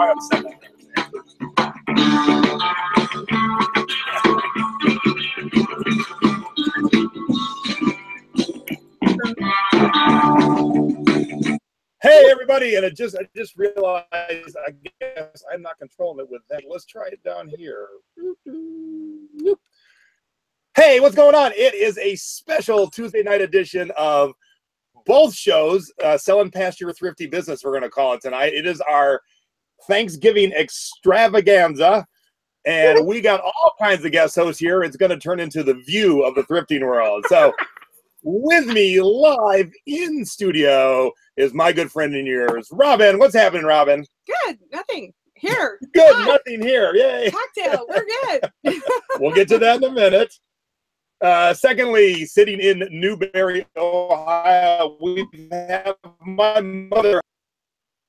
Hey everybody, and I just realized I guess I'm not controlling it with that. Let's try it down here. Hey, what's going on? It is a special Tuesday night edition of both shows, Selling Past Your Thrifty Business, we're going to call it tonight. It is our Thanksgiving Extravaganza, and we got all kinds of guest hosts here. It's going to turn into the view of the thrifting world. So with me live in studio is my good friend and yours, Robyn. What's happening, Robyn? Good. Nothing here. Good. Hi. Nothing here. Yay. Cocktail. We're good. We'll get to that in a minute. Secondly, sitting in Newberry, Ohio, we have my mother.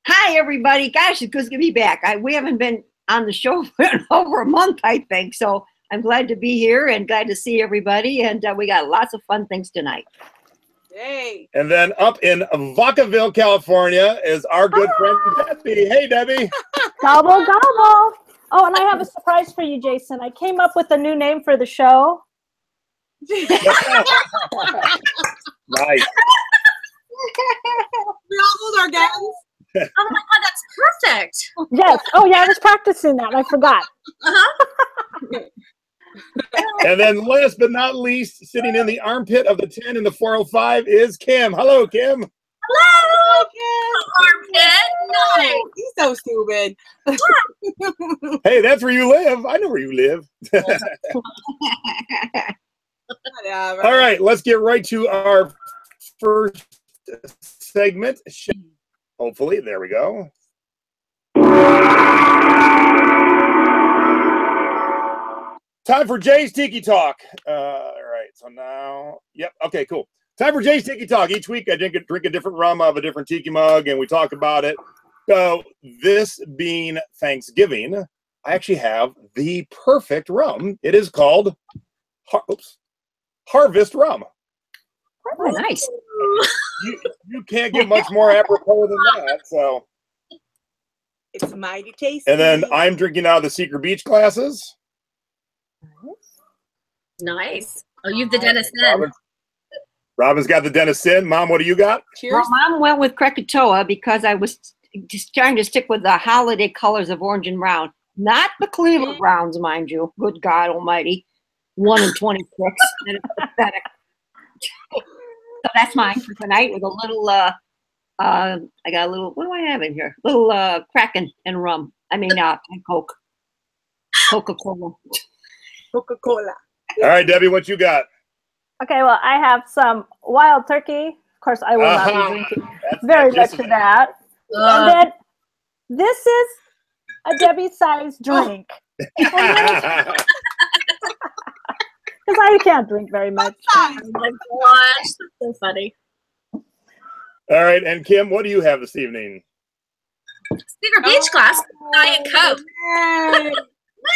Hi, everybody. Gosh, it's good to be back. We haven't been on the show for over a month, I think. So I'm glad to be here and glad to see everybody. And we got lots of fun things tonight. Yay. And then up in Vacaville, California is our good friend, Debbie. Hey, Debbie. Gobble, gobble. Oh, and I have a surprise for you, Jason. I came up with a new name for the show. Nice. We all hold our guns. Oh my God, that's perfect. Yes. Oh, yeah, I was practicing that. I forgot. And then last but not least, sitting in the armpit of the 10 and the 405 is Kim. Hello, Kim. Hello, Kim. Armpit. Nice. He's so stupid. Hey, that's where you live. I know where you live. Whatever. All right, let's get right to our first segment. Hopefully, there we go. Time for Jay's Tiki Talk. All right, so now, yep, okay, cool. Time for Jay's Tiki Talk. Each week I drink a different rum out of a different tiki mug, and we talk about it. So this being Thanksgiving, I actually have the perfect rum. It is called Harvest Rum. Oh, nice. You can't get much more apropos than that. So It's mighty tasty. And then I'm drinking out of the Secret Beach glasses. Nice. Oh, you've the Denison. Robyn's got the Denison. Mom, what do you got? Cheers. Well, Mom went with Krakatoa because I was just trying to stick with the holiday colors of orange and brown. Not the Cleveland Browns, mind you. Good God almighty. 1 in 26. That is pathetic. So that's mine for tonight with a little, I got a little, what do I have in here? Little Kraken and rum. I mean, and Coke. Coca-Cola. Coca-Cola. All right, Debbie, what you got? Okay, well, I have some wild turkey. Of course, I will not be drinking very much of that. And then this is a Debbie-sized drink. Because I can't drink very much. Oh my gosh, that's so funny. All right, and Kim, what do you have this evening? Secret Beach glass, Diet Coke. Woo!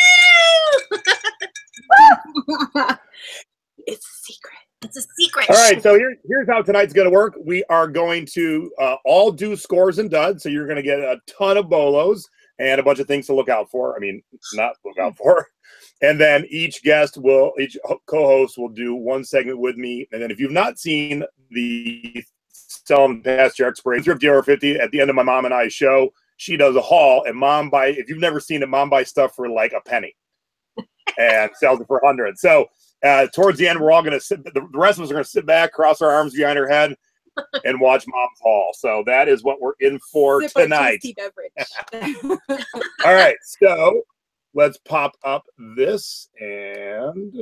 It's a secret. It's a secret. All right, so here's how tonight's going to work. We are going to all do scores and duds, so you're going to get a ton of bolos and a bunch of things to look out for. I mean, not look out for. And then each co-host will do one segment with me. And then if you've not seen the Selling Past Your Expiration, Thrifty Over 50, at the end of my mom and I show, she does a haul, and if you've never seen it, Mom buys stuff for like a penny and sells it for 100. So towards the end, we're all going to sit, the rest of us are going to sit back, cross our arms behind our head, and watch Mom's haul. So that is what we're in for tonight. All right, so let's pop up this and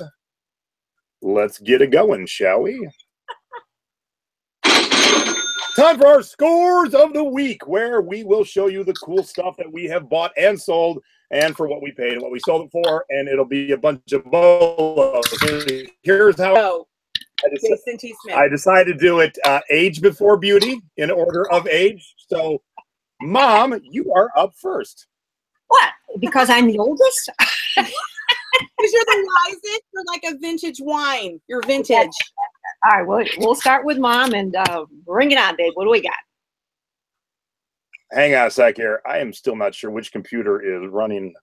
let's get it going, shall we? Time for our scores of the week, where we will show you the cool stuff that we have bought and sold, and for what we paid and what we sold it for, and it'll be a bunch of bolos. Here's how I decided to do it age before beauty, in order of age. So, Mom, you are up first. What? Because I'm the oldest? Because you're the wisest. You're like a vintage wine. You're vintage. All right, we'll start with Mom and bring it on, babe. What do we got? Hang on a sec here. I am still not sure which computer is running.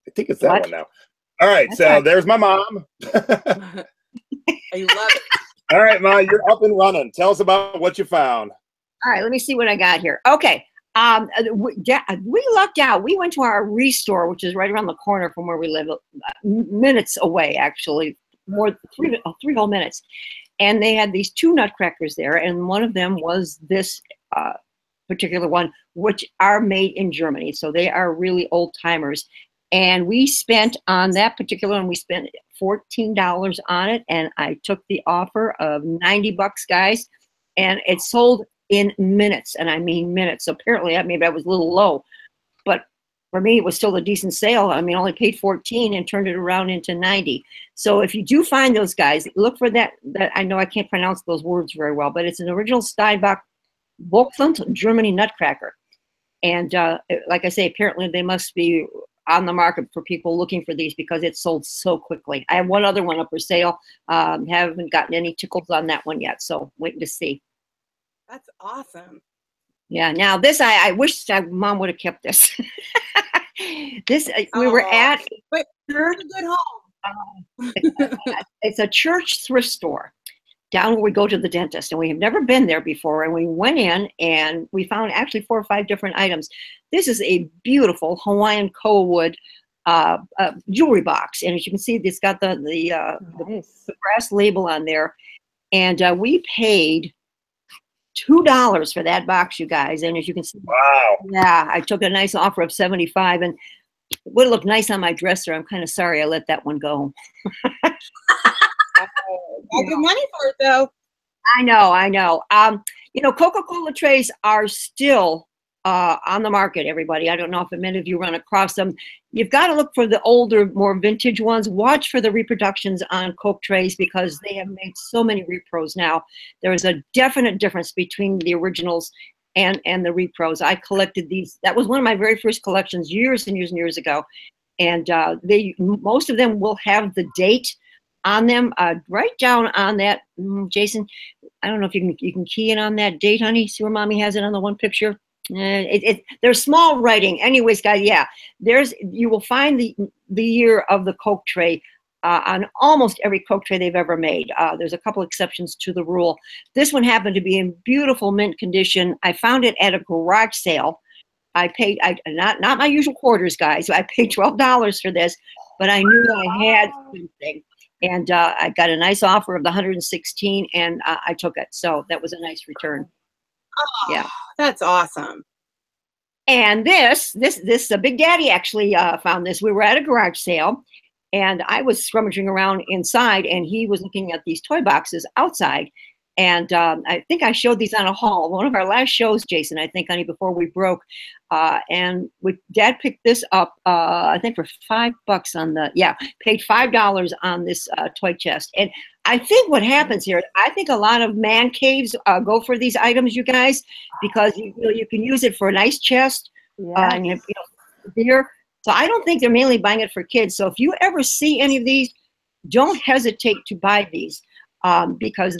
I think it's that one now. All right, That's so right. there's my mom. I love it. All right, Ma, you're up and running. Tell us about what you found. All right, let me see what I got here. Okay. We lucked out. We went to our restore, which is right around the corner from where we live, minutes away, actually, three whole minutes. And they had these 2 nutcrackers there, and one of them was this particular one, which are made in Germany. So they are really old timers. And we spent on that particular one, we spent $14 on it, and I took the offer of $90, guys, and it sold in minutes, and I mean minutes. So apparently, maybe I was a little low, but for me, it was still a decent sale. I mean, I only paid 14 and turned it around into 90. So if you do find those guys, look for that. I know I can't pronounce those words very well, but it's an original Steinbach Vogtland Germany nutcracker. And like I say, apparently they must be on the market for people looking for these because it sold so quickly. I have one other one up for sale. Haven't gotten any tickles on that one yet, so waiting to see. That's awesome. Yeah. Now this, I wish Mom would have kept this. This we were at. But you're in a good home. It's a church thrift store down where we go to the dentist, and we have never been there before. And we went in and we found actually 4 or 5 different items. This is a beautiful Hawaiian koa wood jewelry box, and as you can see, it's got the brass label on there, and we paid $2 for that box, you guys. And as you can see, wow, yeah, I took a nice offer of 75, and it would have looked nice on my dresser. I'm kind of sorry I let that one go. Got good money for it, though. I know. You know, Coca-Cola trays are still on the market, everybody. I don't know if many of you run across them. You've got to look for the older, more vintage ones. Watch for the reproductions on Coke trays because they have made so many repros now. There is a definite difference between the originals and the repros. I collected these. That was one of my very first collections years and years and years ago. And most of them will have the date on them. Write down on that, Jason. I don't know if you can key in on that date, honey. See where Mommy has it on the one picture. There's small writing. Anyways, guys, yeah, you will find the year of the Coke tray on almost every Coke tray they've ever made. There's a couple exceptions to the rule. This one happened to be in beautiful mint condition. I found it at a garage sale. I paid not my usual quarters, guys. I paid $12 for this, but I knew I had something. And I got a nice offer of the 116, and I took it. So that was a nice return. Oh, yeah, that's awesome. And this Big Daddy actually found this. We were at a garage sale, and I was scrummaging around inside, and he was looking at these toy boxes outside. And I think I showed these on a haul. One of our last shows, Jason, I think, honey, before we broke. And Dad picked this up, I think, for $5 paid $5 on this toy chest. And I think what happens here, I think a lot of man caves go for these items, you guys, because you can use it for a nice chest, and you know, beer. So I don't think they're mainly buying it for kids. So if you ever see any of these, don't hesitate to buy these. Because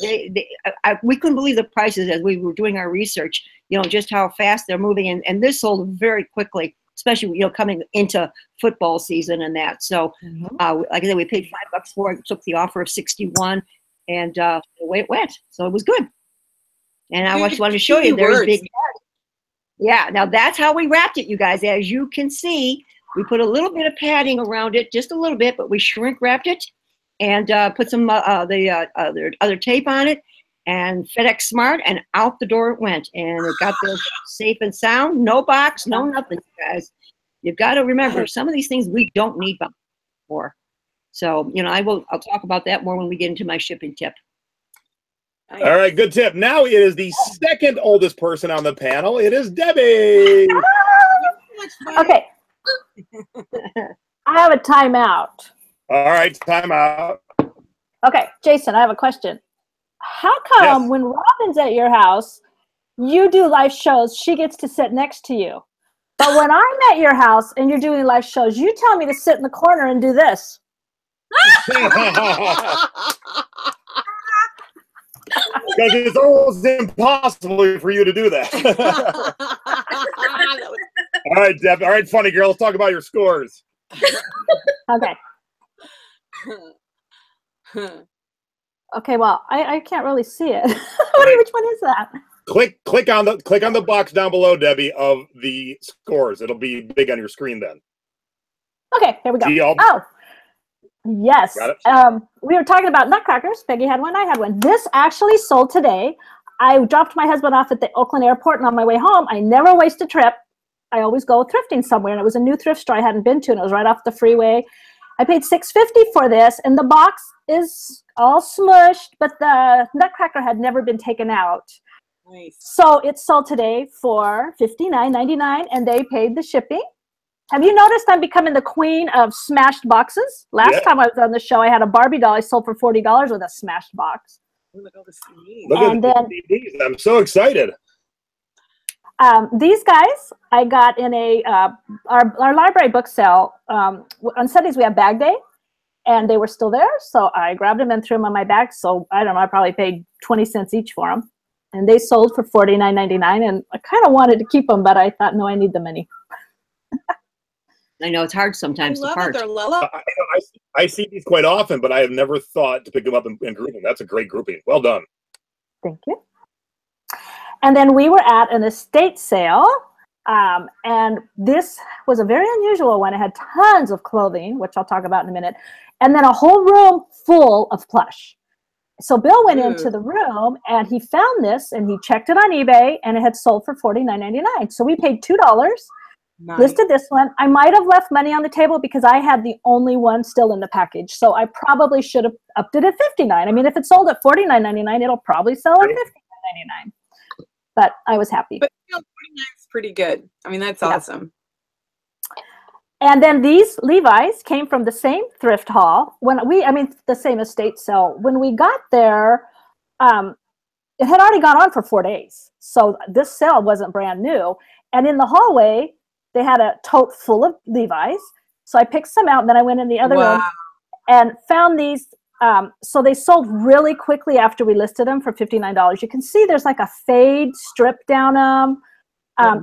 we couldn't believe the prices as we were doing our research, you know, just how fast they're moving. And this sold very quickly, especially, you know, coming into football season and that. So, like I said, we paid $5 for it, took the offer of 61, and away it went. So it was good. And I just wanted to show you, there's Big Daddy. Yeah, now that's how we wrapped it, you guys. As you can see, we put a little bit of padding around it, just a little bit, but we shrink wrapped it. And put some other tape on it, and FedEx Smart, and out the door it went. And it got there safe and sound, no box, no nothing, guys. You've got to remember, some of these things we don't need boxes for. So, you know, I'll talk about that more when we get into my shipping tip. All right, good tip. Now it is the second oldest person on the panel. It is Debbie. Okay. I have a timeout. All right, time out. Okay, Jason, I have a question. How come when Robyn's at your house, you do live shows, she gets to sit next to you? But when I'm at your house and you're doing live shows, you tell me to sit in the corner and do this. Because it's almost impossible for you to do that. right, Deb. All right, funny girl. Let's talk about your scores. Okay. Okay, well, I can't really see it. Which one is that? Click on the box down below, Debbie, of the scores. It'll be big on your screen then. Okay, here we go. See all- Oh, yes. Got it? We were talking about nutcrackers. Peggy had one. I had one. This actually sold today. I dropped my husband off at the Oakland airport, and on my way home, I never waste a trip. I always go thrifting somewhere, and it was a new thrift store I hadn't been to, and it was right off the freeway. I paid $6.50 for this, and the box is all smushed, but the nutcracker had never been taken out. Nice. So it sold today for $59.99, and they paid the shipping. Have you noticed I'm becoming the queen of smashed boxes? Last time I was on the show, I had a Barbie doll I sold for $40 with a smashed box. Look at all the CDs. Look at the DVDs. I'm so excited. These guys I got in a our library book sale. On Sundays we have bag day, and they were still there, so I grabbed them and threw them on my bag. So I don't know, I probably paid 20 cents each for them, and they sold for $49.99. And I kind of wanted to keep them, but I thought, no, I need the money. I know it's hard sometimes to part. I see these quite often, but I have never thought to pick them up and group them. That's a great grouping. Well done. Thank you. And then we were at an estate sale, and this was a very unusual one. It had tons of clothing, which I'll talk about in a minute, and then a whole room full of plush. So Bill went into the room, and he found this, and he checked it on eBay, and it had sold for $49.99. So we paid $2. Nice. Listed this one. I might have left money on the table because I had the only one still in the package. So I probably should have upped it at $59. I mean, if it sold at $49.99, it'll probably sell at $59.99. But I was happy. But $49 is pretty good. I mean, that's awesome. And then these Levi's came from the same thrift haul. The same estate sale. When we got there, it had already gone on for 4 days. So this sale wasn't brand new. And in the hallway, they had a tote full of Levi's. So I picked some out, and then I went in the other room and found these. So they sold really quickly after we listed them for $59. You can see there's like a fade strip down them.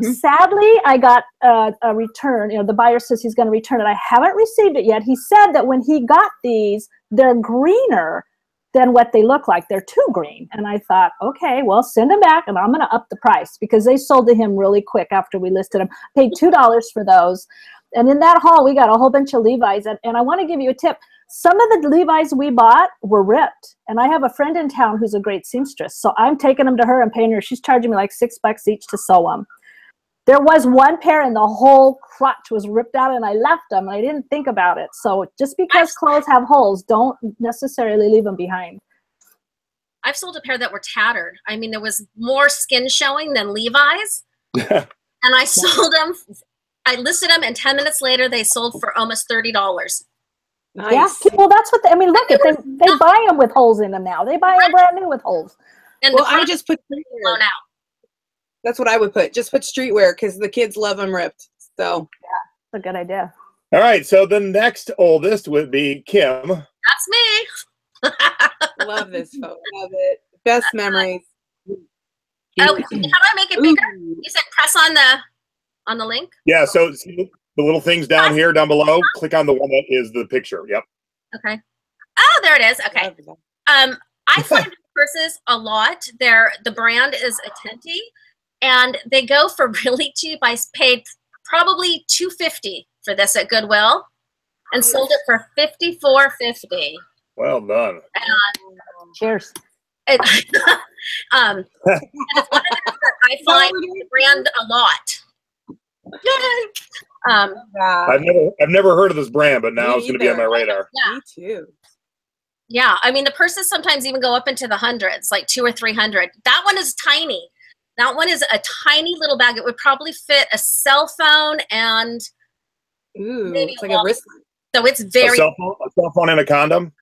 Sadly, I got a return. You know, the buyer says he's going to return it. I haven't received it yet. He said that when he got these, they're greener than what they look like. They're too green. And I thought, okay, well, send them back, and I'm going to up the price because they sold to him really quick after we listed them. Paid $2 for those. And in that haul, we got a whole bunch of Levi's. And I want to give you a tip. Some of the Levi's we bought were ripped. And I have a friend in town who's a great seamstress. So I'm taking them to her and paying her. She's charging me like $6 each to sew them. There was one pair and the whole crotch was ripped out, and I left them. I didn't think about it. So just because clothes have holes, don't necessarily leave them behind. I've sold a pair that were tattered. I mean, there was more skin showing than Levi's. And I sold them. I listed them, and 10 minutes later, they sold for almost $30. Nice. Yeah, well, that's what they look at. They buy them with holes in them now. They buy them brand new with holes. And I would just put blown out. That's what I would put. Just put streetwear because the kids love them ripped. So yeah, that's a good idea. All right, so the next oldest would be Kim. That's me. Love this photo. Love it. Best memories. Oh, how do I make it bigger? You said press on the link? Yeah, so see the little things down here, down below. Click on the one that is the picture. Yep. Okay. Oh, there it is. Okay. I find purses a lot. The brand is Trendy, and they go for really cheap. I paid probably $2.50 for this at Goodwill, and sold it for $54.50. Well done. Cheers. It's one of those that I find the brand a lot. I've never heard of this brand, but now it's going to be on my radar. Yeah. Me too. Yeah, I mean the purses sometimes even go up into the hundreds, like $200 or $300. That one is tiny. That one is a tiny little bag. It would probably fit a cell phone and maybe it's like a wristlet. So it's very a cell phone and a condom.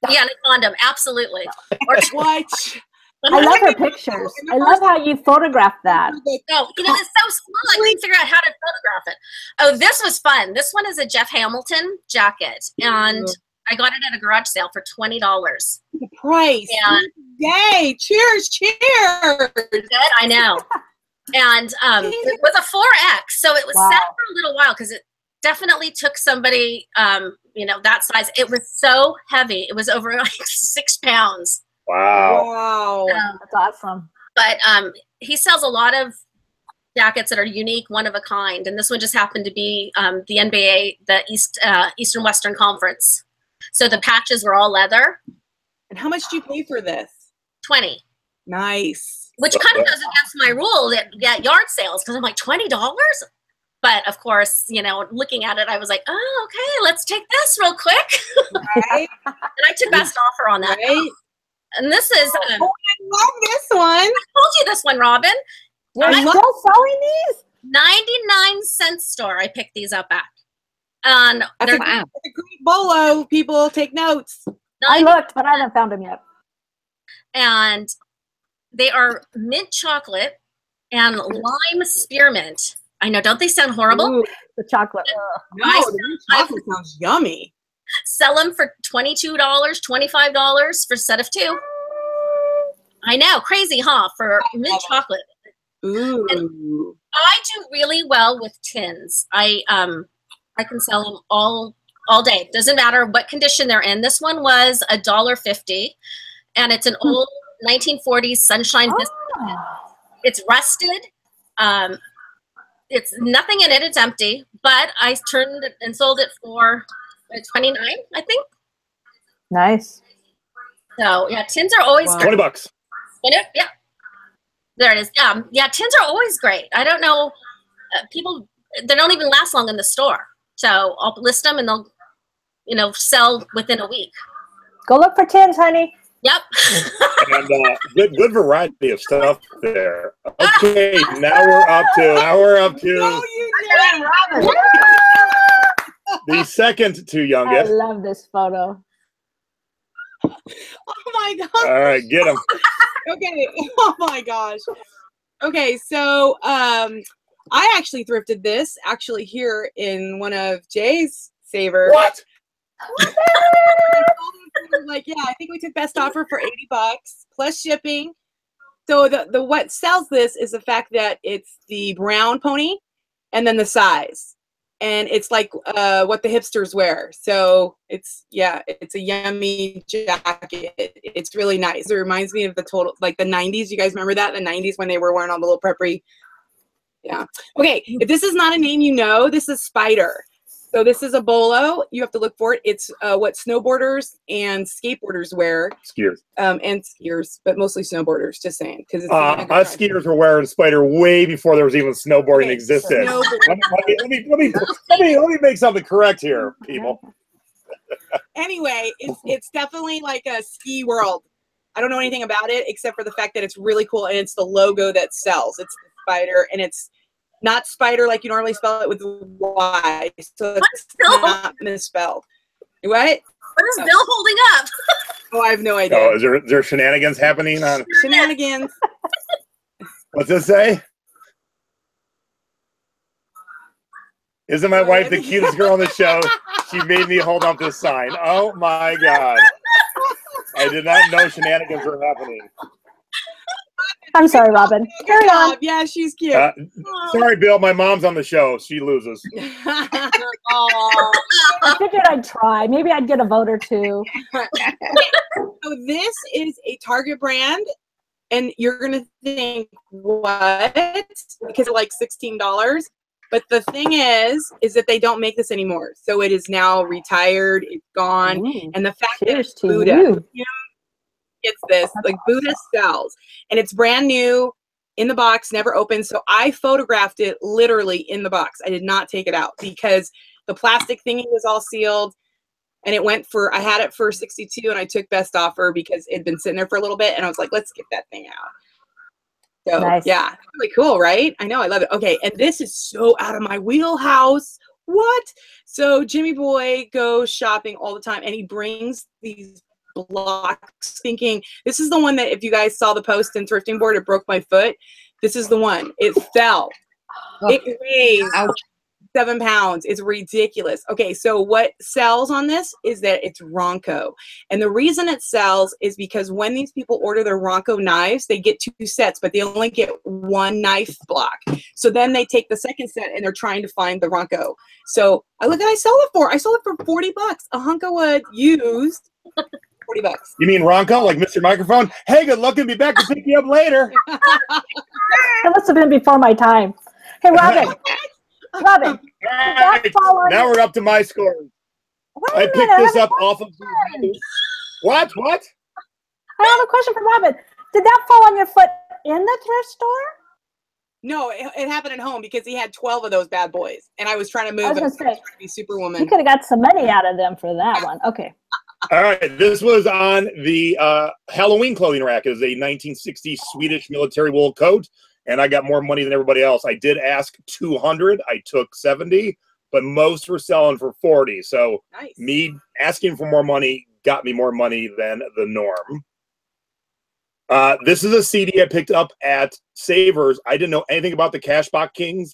Yeah, and a condom, absolutely. Or what? I love her pictures. I love how you photographed that. No, it's so small. I couldn't figure out how to photograph it. Oh, this was fun. This one is a Jeff Hamilton jacket, and I got it at a garage sale for $20. The price. And yay! Cheers! Cheers! Good, I know. And it was a 4X, so it was Wow. set for a little while because it definitely took somebody, you know, that size. It was so heavy. It was over like 6 pounds. Wow. Wow. That's awesome. But he sells a lot of jackets that are unique, one of a kind. And this one just happened to be the NBA, the Eastern Western Conference. So the patches were all leather. And how much do you pay for this? 20. Nice. Which kind of goes against my rule at yard sales, because I'm like, $20? But of course, you know, looking at it, I was like, oh, okay, let's take this real quick. Right? And I took best offer on that. Right? And this is, Oh, I love this one. I told you this one, Robyn. You're still selling these? 99-cent store I picked these up at. And That's they're Wow. a great bolo. People take notes. I looked, but I haven't found them yet. and they are mint chocolate and lime spearmint. I know, don't they sound horrible? Ooh, The chocolate. no, the mint chocolate sounds yummy. Sell them for $22, $25 for a set of 2. I know, crazy, huh? For mint chocolate. Ooh. I do really well with tins. I can sell them all day. Doesn't matter what condition they're in. This one was $1.50, and it's an old 1940s sunshine biscuit. It's rusted. It's nothing in it. It's empty. But I turned it and sold it for $29, I think. Nice. So yeah, tins are always Wow. great. $20. Yeah, there it is. Yeah, tins are always great. I don't know, people, they don't even last long in the store. So I'll list them and they'll, you know, sell within a week. Go look for tins, honey. Yep. And good variety of stuff there. Okay, now we're up to No, you didn't. the second to I youngest. love this photo. Oh my god. All right, get them. Okay. Oh my gosh. Okay, so I actually thrifted this actually here in one of Jay's Saver. What? Like, yeah, I think we took best offer for $80 plus shipping. So the what sells this is the fact that it's the brown pony and then the size. And it's like what the hipsters wear. So it's a yummy jacket. It's really nice. It reminds me of the total, like the 90s. You guys remember that? The 90s when they were wearing all the little preppery. Yeah. Okay. If this is not a name you know, this is Spider. So this is a bolo. You have to look for it. It's what snowboarders and skateboarders wear. Skiers. And skiers, but mostly snowboarders, just saying. Because Us skiers were wearing Spider way before there was even snowboarding Okay, existed. snowboard. Let me make something correct here, people. Anyway, it's definitely like a ski world. I don't know anything about it except for the fact that it's really cool and it's the logo that sells. It's the spider and it's not spider like you normally spell it with Y. So it's not misspelled. What? What is Bill holding up? Oh, I have no idea. Oh, is there shenanigans happening on? Shenanigans. What's this say? Isn't my wife the cutest girl on the show? She made me hold up this sign. Oh my God. I did not know shenanigans were happening. I'm sorry, Robyn. Carry on. Yeah, she's cute. Sorry, Bill. My mom's on the show. She loses. Aw. I figured I'd try. Maybe I'd get a vote or two. So this is a Target brand, and you're gonna think, what? Because they're like $16. But the thing is that they don't make this anymore. So it is now retired. It's gone. And the fact that Cheers to Buddha you. gets this, like Buddha sells, and it's brand new in the box, never opened. So I photographed it literally in the box. I did not take it out because the plastic thingy was all sealed, and it went for, I had it for 62, and I took best offer because it'd been sitting there for a little bit, and I was like, let's get that thing out. So Nice. yeah, really cool, right? I know, I love it. Okay, and this is so out of my wheelhouse. What? So Jimmy Boy goes shopping all the time, and he brings these blocks, thinking this is the one that if you guys saw the post in Thrifting Board, it broke my foot. This is the one. It fell. It weighs 7 pounds. It's ridiculous. Okay, so what sells on this is that it's Ronco. And the reason it sells is because when these people order their Ronco knives, they get 2 sets, but they only get 1 knife block. So then they take the second set and they're trying to find the Ronco. So look what I sold it for. I sold it for 40 bucks. A hunk of wood used. 40 bucks. You mean Ronco, like Mr. Microphone? Hey, good luck and be back to pick you up later. That must have been before my time. Hey, Robyn. Robyn. Right. Now we're up to my score. I picked this up off of What? I have a question for Robyn. Did that fall on your foot in the thrift store? No, it happened at home because he had 12 of those bad boys, and I was trying to move. I was going to say, be Superwoman. You could have got some money out of them for that one. Okay. All right, this was on the Halloween clothing rack. It was a 1960s Swedish military wool coat, and I got more money than everybody else. I did ask 200. I took 70, but most were selling for 40. So nice. Me asking for more money got me more money than the norm. This is a CD I picked up at Savers. I didn't know anything about the Cashbox Kings,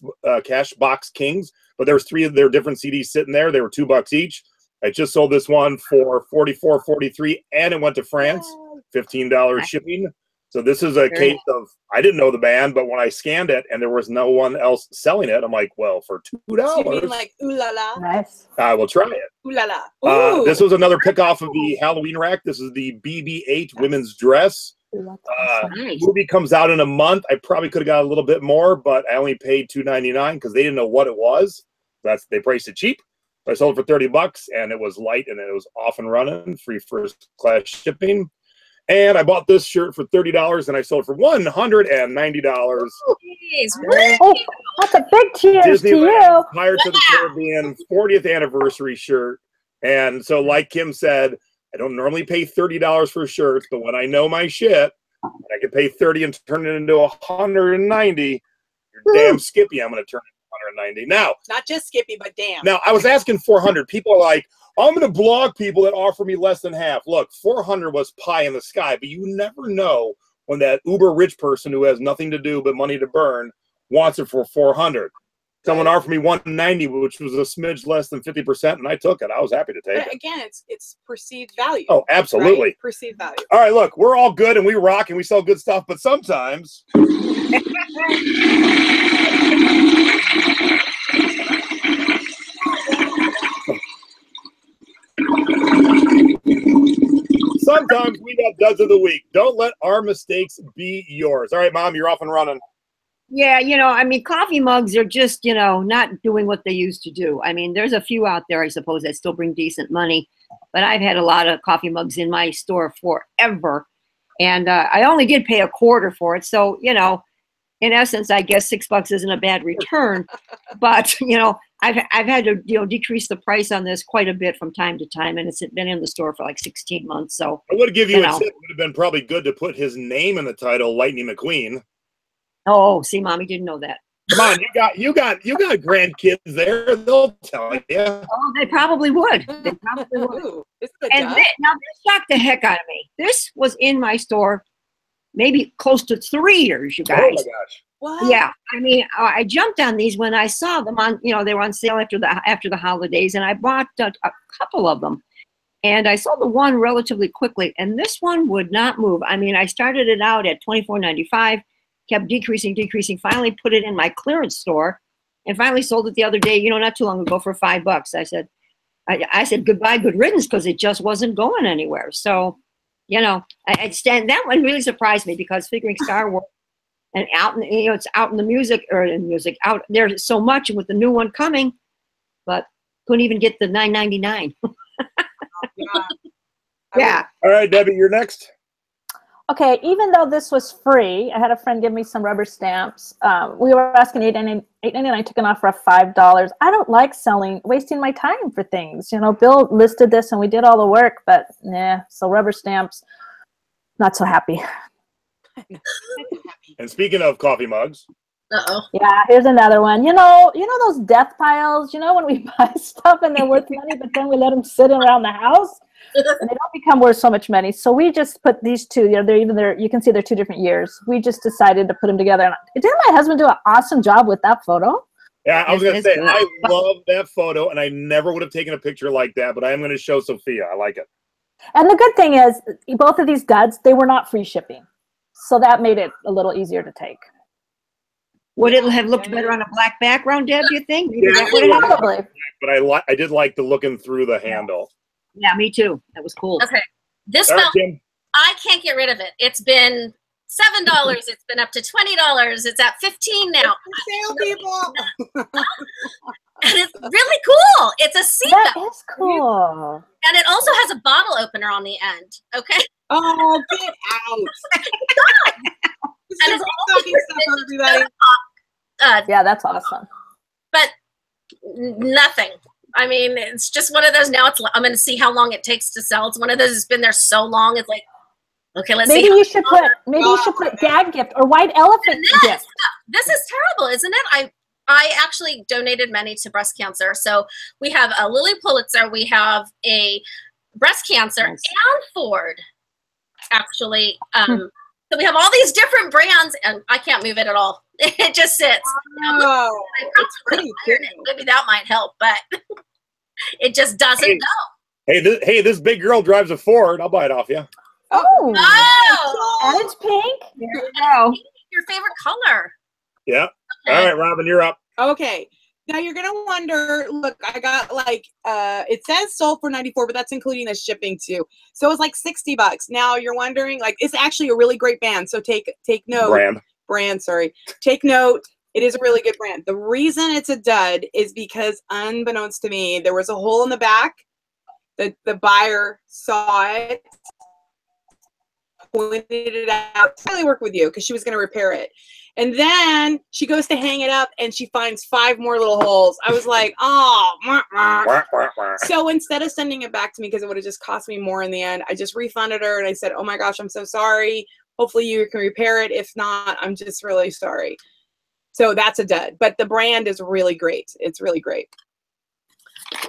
but there was 3 of their different CDs sitting there. They were $2 each. I just sold this one for $44.43, and it went to France, $15 shipping. So this is a case of, I didn't know the band, but when I scanned it and there was no one else selling it, I'm like, well, for $2. You mean like ooh la la? Nice. I will try it. Ooh la la. This was another pick off of the Halloween rack. This is the BB-8 women's dress. Nice. Movie comes out in a month. I probably could have got a little bit more, but I only paid $2.99 because they didn't know what it was. They priced it cheap. I sold it for $30, and it was light, and it was off and running, free first class shipping. And I bought this shirt for $30, and I sold it for $190. Oh, that's a big cheers to you. Pirates of the Caribbean 40th anniversary shirt. And so, like Kim said, I don't normally pay $30 for shirts, but when I know my shit, I can pay $30 and turn it into $190. You're damn Skippy. I'm going to turn it 190 now. Not just Skippy, but damn. Now I was asking 400. People are like, I'm going to block people that offer me less than half. Look, 400 was pie in the sky, but you never know when that uber rich person who has nothing to do but money to burn wants it for 400. Someone offered me 190, which was a smidge less than 50%, and I took it. I was happy to take it. Again, it's perceived value. Oh, absolutely. Right? Perceived value. All right, look, we're all good and we rock and we sell good stuff, but sometimes sometimes we got duds of the week. Don't let our mistakes be yours. All right, Mom, you're off and running. Yeah, I mean, coffee mugs are just, not doing what they used to do. I mean, there's a few out there, I suppose, that still bring decent money. But I've had a lot of coffee mugs in my store forever. And I only did pay a quarter for it. So, in essence, I guess $6 isn't a bad return. But, I've had to, decrease the price on this quite a bit from time to time. And it's been in the store for like 16 months. So I would give you a tip. It would have been probably good to put his name in the title, Lightning McQueen. Oh, see, Mommy didn't know that. Come on, you got grandkids there. They'll tell you. Oh, they probably would. They probably would. And now this shocked the heck out of me. This was in my store maybe close to 3 years, you guys. Oh my gosh. What? Yeah, I mean, I jumped on these when I saw them on. They were on sale after the holidays, and I bought a couple of them. And I sold the one relatively quickly, and this one would not move. I mean, I started it out at $24.95. Kept decreasing, finally put it in my clearance store, and finally sold it the other day, not too long ago, for $5. I said goodbye, good riddance, because it just wasn't going anywhere. So, that one really surprised me, because figuring Star Wars and it's out in the music, out there so much, and with the new one coming, but couldn't even get the $9.99. Yeah. All right, Debbie, you're next. Okay, even though this was free, I had a friend give me some rubber stamps. We were asking $8.99. I took an offer of $5. I don't like wasting my time for things. Bill listed this and we did all the work, but nah. So rubber stamps, not so happy. And speaking of coffee mugs. Uh-oh. Yeah, here's another one. You know those death piles? When we buy stuff and they're worth money, but then we let them sit around the house? And they don't become worth so much money. So we just put these two, you can see they're 2 different years. We just decided to put them together. And didn't my husband do an awesome job with that photo? Yeah, I was going to That's say, good. I love that photo, and I never would have taken a picture like that, but I am going to show Sophia. I like it. And the good thing is, both of these duds, they were not free shipping. So that made it a little easier to take. Would it have looked better on a black background, Deb, do you think? Maybe Yeah, that would have helped? Probably. But I did like the looking through the handle. Yeah, me too. That was cool. Okay. This All right, belt, Kim. I can't get rid of it. It's been $7. It's been up to $20. It's at $15 now. Sale people. And it's really cool. It's a seat That belt. is cool. And it also has a bottle opener on the end. Okay. Oh, get out. And it's Stocking stuffer, everybody. Yeah, that's awesome. But nothing. I mean, it's just one of those. Now I'm going to see how long it takes to sell. It's one of those that's been there so long. It's like, okay, let's Maybe see. you should put gag gift or white elephant gift. This is terrible, isn't it? I actually donated many to breast cancer. So we have a Lily Pulitzer, we have a breast cancer, and Ford, actually. So we have all these different brands, and I can't move it at all. It just sits. Oh, it's pretty cute. Maybe that might help, but it just doesn't go. Hey, this big girl drives a Ford. I'll buy it off you. Oh, Oh, and it's pink. There you go. your favorite color. Yeah. Okay. All right, Robyn, you're up. Okay. Now you're gonna wonder. Look, I got like it says sold for $94, but that's including the shipping too. So it's like $60. Now you're wondering, like, it's actually a really great band. So take note. Brand, sorry. Take note. It is a really good brand. The reason it's a dud is because, unbeknownst to me, there was a hole in the back. The buyer saw it, pointed it out. Really work with you because she was going to repair it. And then she goes to hang it up and she finds 5 more little holes. I was like, oh. So instead of sending it back to me because it would have just cost me more in the end, I just refunded her and I said, oh my gosh, I'm so sorry. Hopefully you can repair it. If not, I'm just really sorry. So that's a dud. But the brand is really great. It's really great.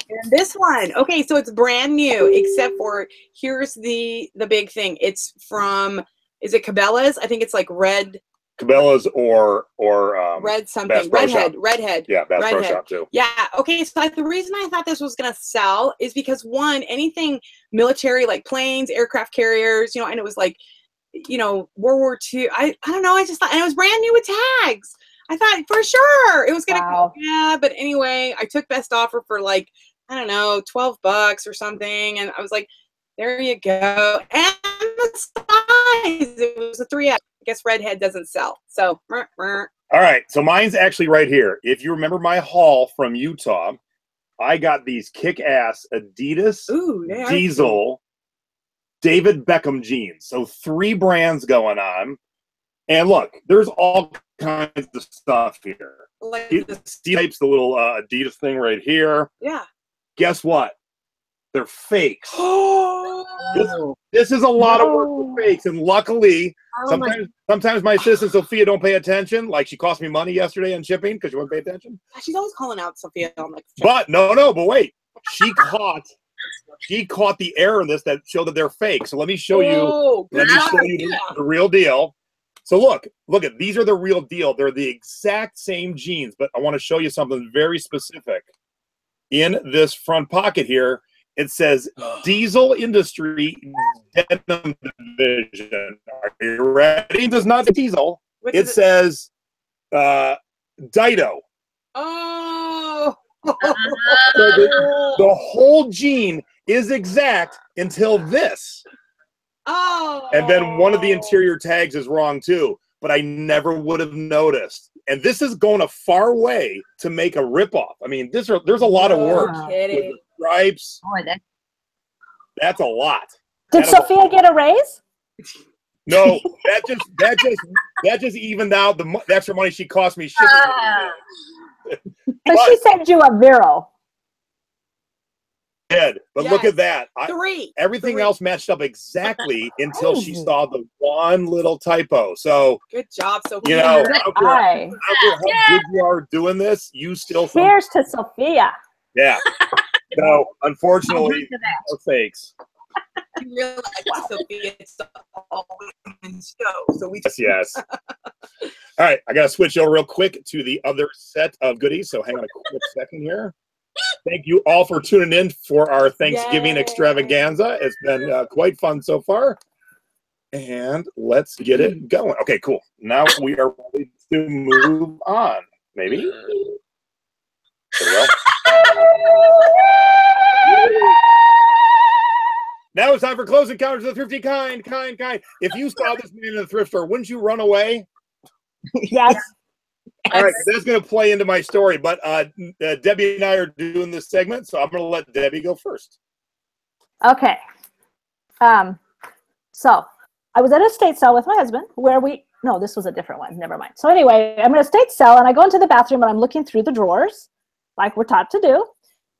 And this one, okay, so it's brand new, except for here's the big thing. It's from, is it Cabela's? I think it's like red. Cabela's or red something. Redhead. Yeah, Bass Pro Redhead. Shop too. Yeah. Okay. So like, the reason I thought this was gonna sell is because, one, anything military, like planes, aircraft carriers, you know, and it was like, you know, World War II. I don't know. I just thought, and it was brand new with tags. I thought for sure it was gonna go. Yeah. But anyway, I took best offer for like, I don't know, $12 or something, and I was like, there you go. And the size, it was a 3X. I guess Redhead doesn't sell. So, all right. So mine's actually right here. If you remember my haul from Utah, I got these kick-ass Adidas Diesel David Beckham jeans. So 3 brands going on. And look, there's all kinds of stuff here. Like the C-types, the little Adidas thing right here. Yeah. Guess what? They're fakes. This is a lot of work with fakes, and luckily, sometimes my assistant Sophia don't pay attention. Like, she cost me money yesterday on shipping because she wouldn't pay attention. She's always calling out Sophia. I'm like, but but wait, she caught the error in this that showed that they're fake. So let me show you. Let me show you the real deal. So look at these are the real deal. They're the exact same jeans, but I want to show you something very specific. In this front pocket here, it says Diesel Industry Denim Division. Are you ready? It does not say Diesel. It says Dido. Oh. So the whole jean is exact until this. Oh. And then one of the interior tags is wrong too, but I never would have noticed. And this is going a far way to make a ripoff. I mean, there's a lot of work with the stripes. Boy, that's a lot. Did Sophia get a raise? No, that just evened out the extra money she cost me shipping. But she sent you a Vero. Did, but look at that. Everything 3. else matched up exactly until she saw the one little typo. So good job, Sophia. You know, I don't care how good you are doing this, you still. Cheers to Sophia. Yeah. No, unfortunately, no fakes. You realize, wow, Sophia, it's all in show. So we just yes. All right, I gotta switch over real quick to the other set of goodies. So hang on a quick second here. Thank you all for tuning in for our Thanksgiving extravaganza. It's been quite fun so far. And let's get it going. Okay, cool. Now we are ready to move on. Maybe. There we go. Now it's time for close encounters of the thrifty kind. If you saw this man in the thrift store, wouldn't you run away? Yes. All right, that's going to play into my story, but Debbie and I are doing this segment, so I'm going to let Debbie go first. Okay. So I was at a estate sale with my husband where no, this was a different one. Never mind. So anyway, I'm at a estate sale and I go into the bathroom and I'm looking through the drawers like we're taught to do.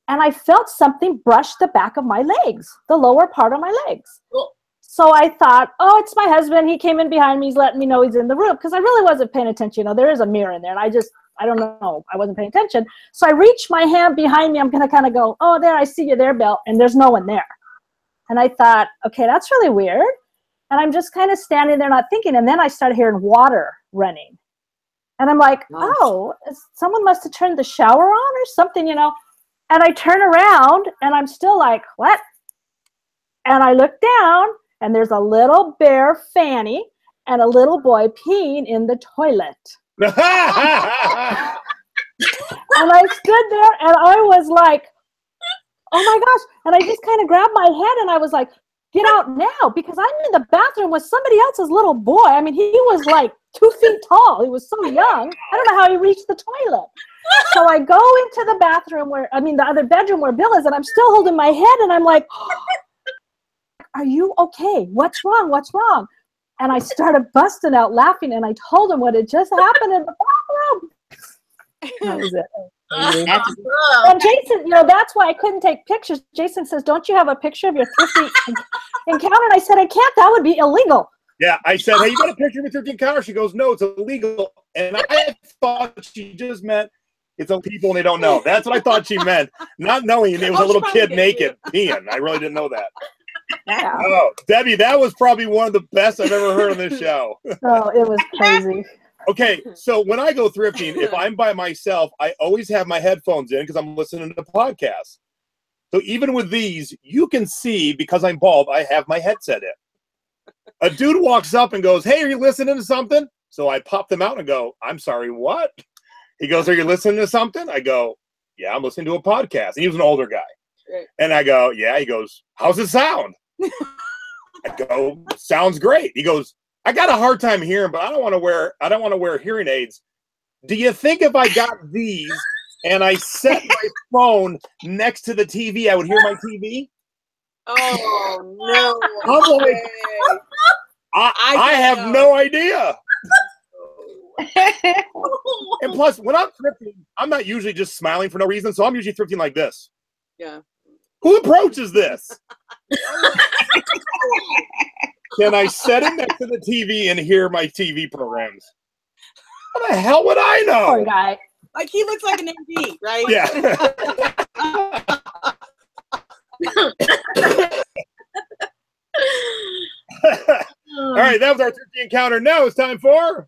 And I felt something brush the back of my legs, the lower part of my legs. Cool. So I thought, oh, it's my husband. He came in behind me. He's letting me know he's in the room because I really wasn't paying attention. You know, there is a mirror in there. And I don't know. I wasn't paying attention. So I reach my hand behind me. I'm going to kind of go, oh, there, I see you there, Bill. And there's no one there. And I thought, okay, that's really weird. And I'm just kind of standing there not thinking. And then I started hearing water running. And I'm like, oh, someone must have turned the shower on or something, you know. And I turn around and I'm still like, what? And I look down and there's a little bare fanny and a little boy peeing in the toilet. And I stood there and I was like, oh my gosh. And I just kind of grabbed my head and I was like, get out now, because I'm in the bathroom with somebody else's little boy. I mean, he was like 2 feet tall. He was so young. I don't know how he reached the toilet. So I go into the bathroom the other bedroom where Bill is, and I'm still holding my head, and I'm like, oh, are you okay? What's wrong? What's wrong? And I started busting out laughing, and I told him what had just happened in the bathroom. That was it. And Jason, you know, that's why I couldn't take pictures. Jason says, don't you have a picture of your thrifty encounter? And I said, I can't. That would be illegal. Yeah, I said, hey, you got a picture of your thrifty encounter? She goes, no, it's illegal. And I thought she just meant it's on people and they don't know. That's what I thought she meant. Not knowing it was a little kid naked peeing. I really didn't know that. Yeah. Oh, Debbie, that was probably one of the best I've ever heard on this show. Oh, it was crazy. Okay, so when I go thrifting, if I'm by myself, I always have my headphones in because I'm listening to podcasts. So even with these, you can see, because I'm bald, I have my headset in. A dude walks up and goes, hey, are you listening to something? So I pop them out and go, I'm sorry, what? He goes, are you listening to something? I go, yeah, I'm listening to a podcast. And he was an older guy. Right. And I go, yeah. He goes, how's it sound? I go, sounds great. He goes, I got a hard time hearing, but I don't want to wear hearing aids. Do you think if I got these and I set my phone next to the TV, I would hear my TV? Oh no! I'm like, I have no idea. And plus, when I'm thrifting, I'm not usually just smiling for no reason, so I'm usually thrifting like this. Yeah. Who approaches this? Can I set it next to the TV and hear my TV programs? How the hell would I know? Poor guy. Like, he looks like an MD, right? Yeah. All right, that was our thrifty encounter. Now it's time for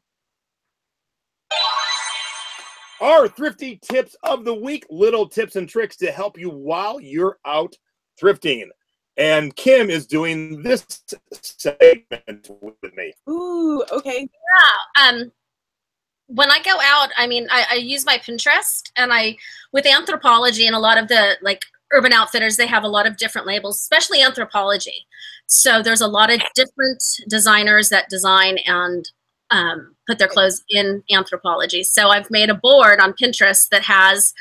our thrifty tips of the week. Little tips and tricks to help you while you're out thrifting. And Kim is doing this segment with me. Ooh, okay. Yeah. When I go out, I mean, I use my Pinterest, and with Anthropologie and a lot of the Urban Outfitters, they have a lot of different labels, especially Anthropologie. So there's a lot of different designers that design and put their clothes in Anthropologie. So I've made a board on Pinterest that has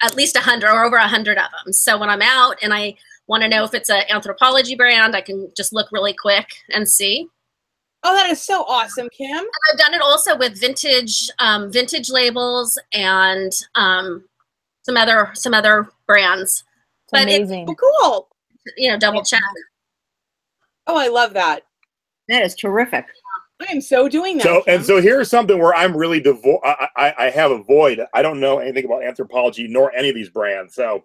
at least 100 or over 100 of them. So when I'm out and I want to know if it's an Anthropologie brand, I can just look really quick and see. Oh, that is so awesome, Kim. And I've done it also with vintage labels and some other brands. It's amazing. It's cool. Double check. Oh, I love that. That is terrific. I am so doing that. So here's something where I'm really I have a void. I don't know anything about Anthropologie nor any of these brands. So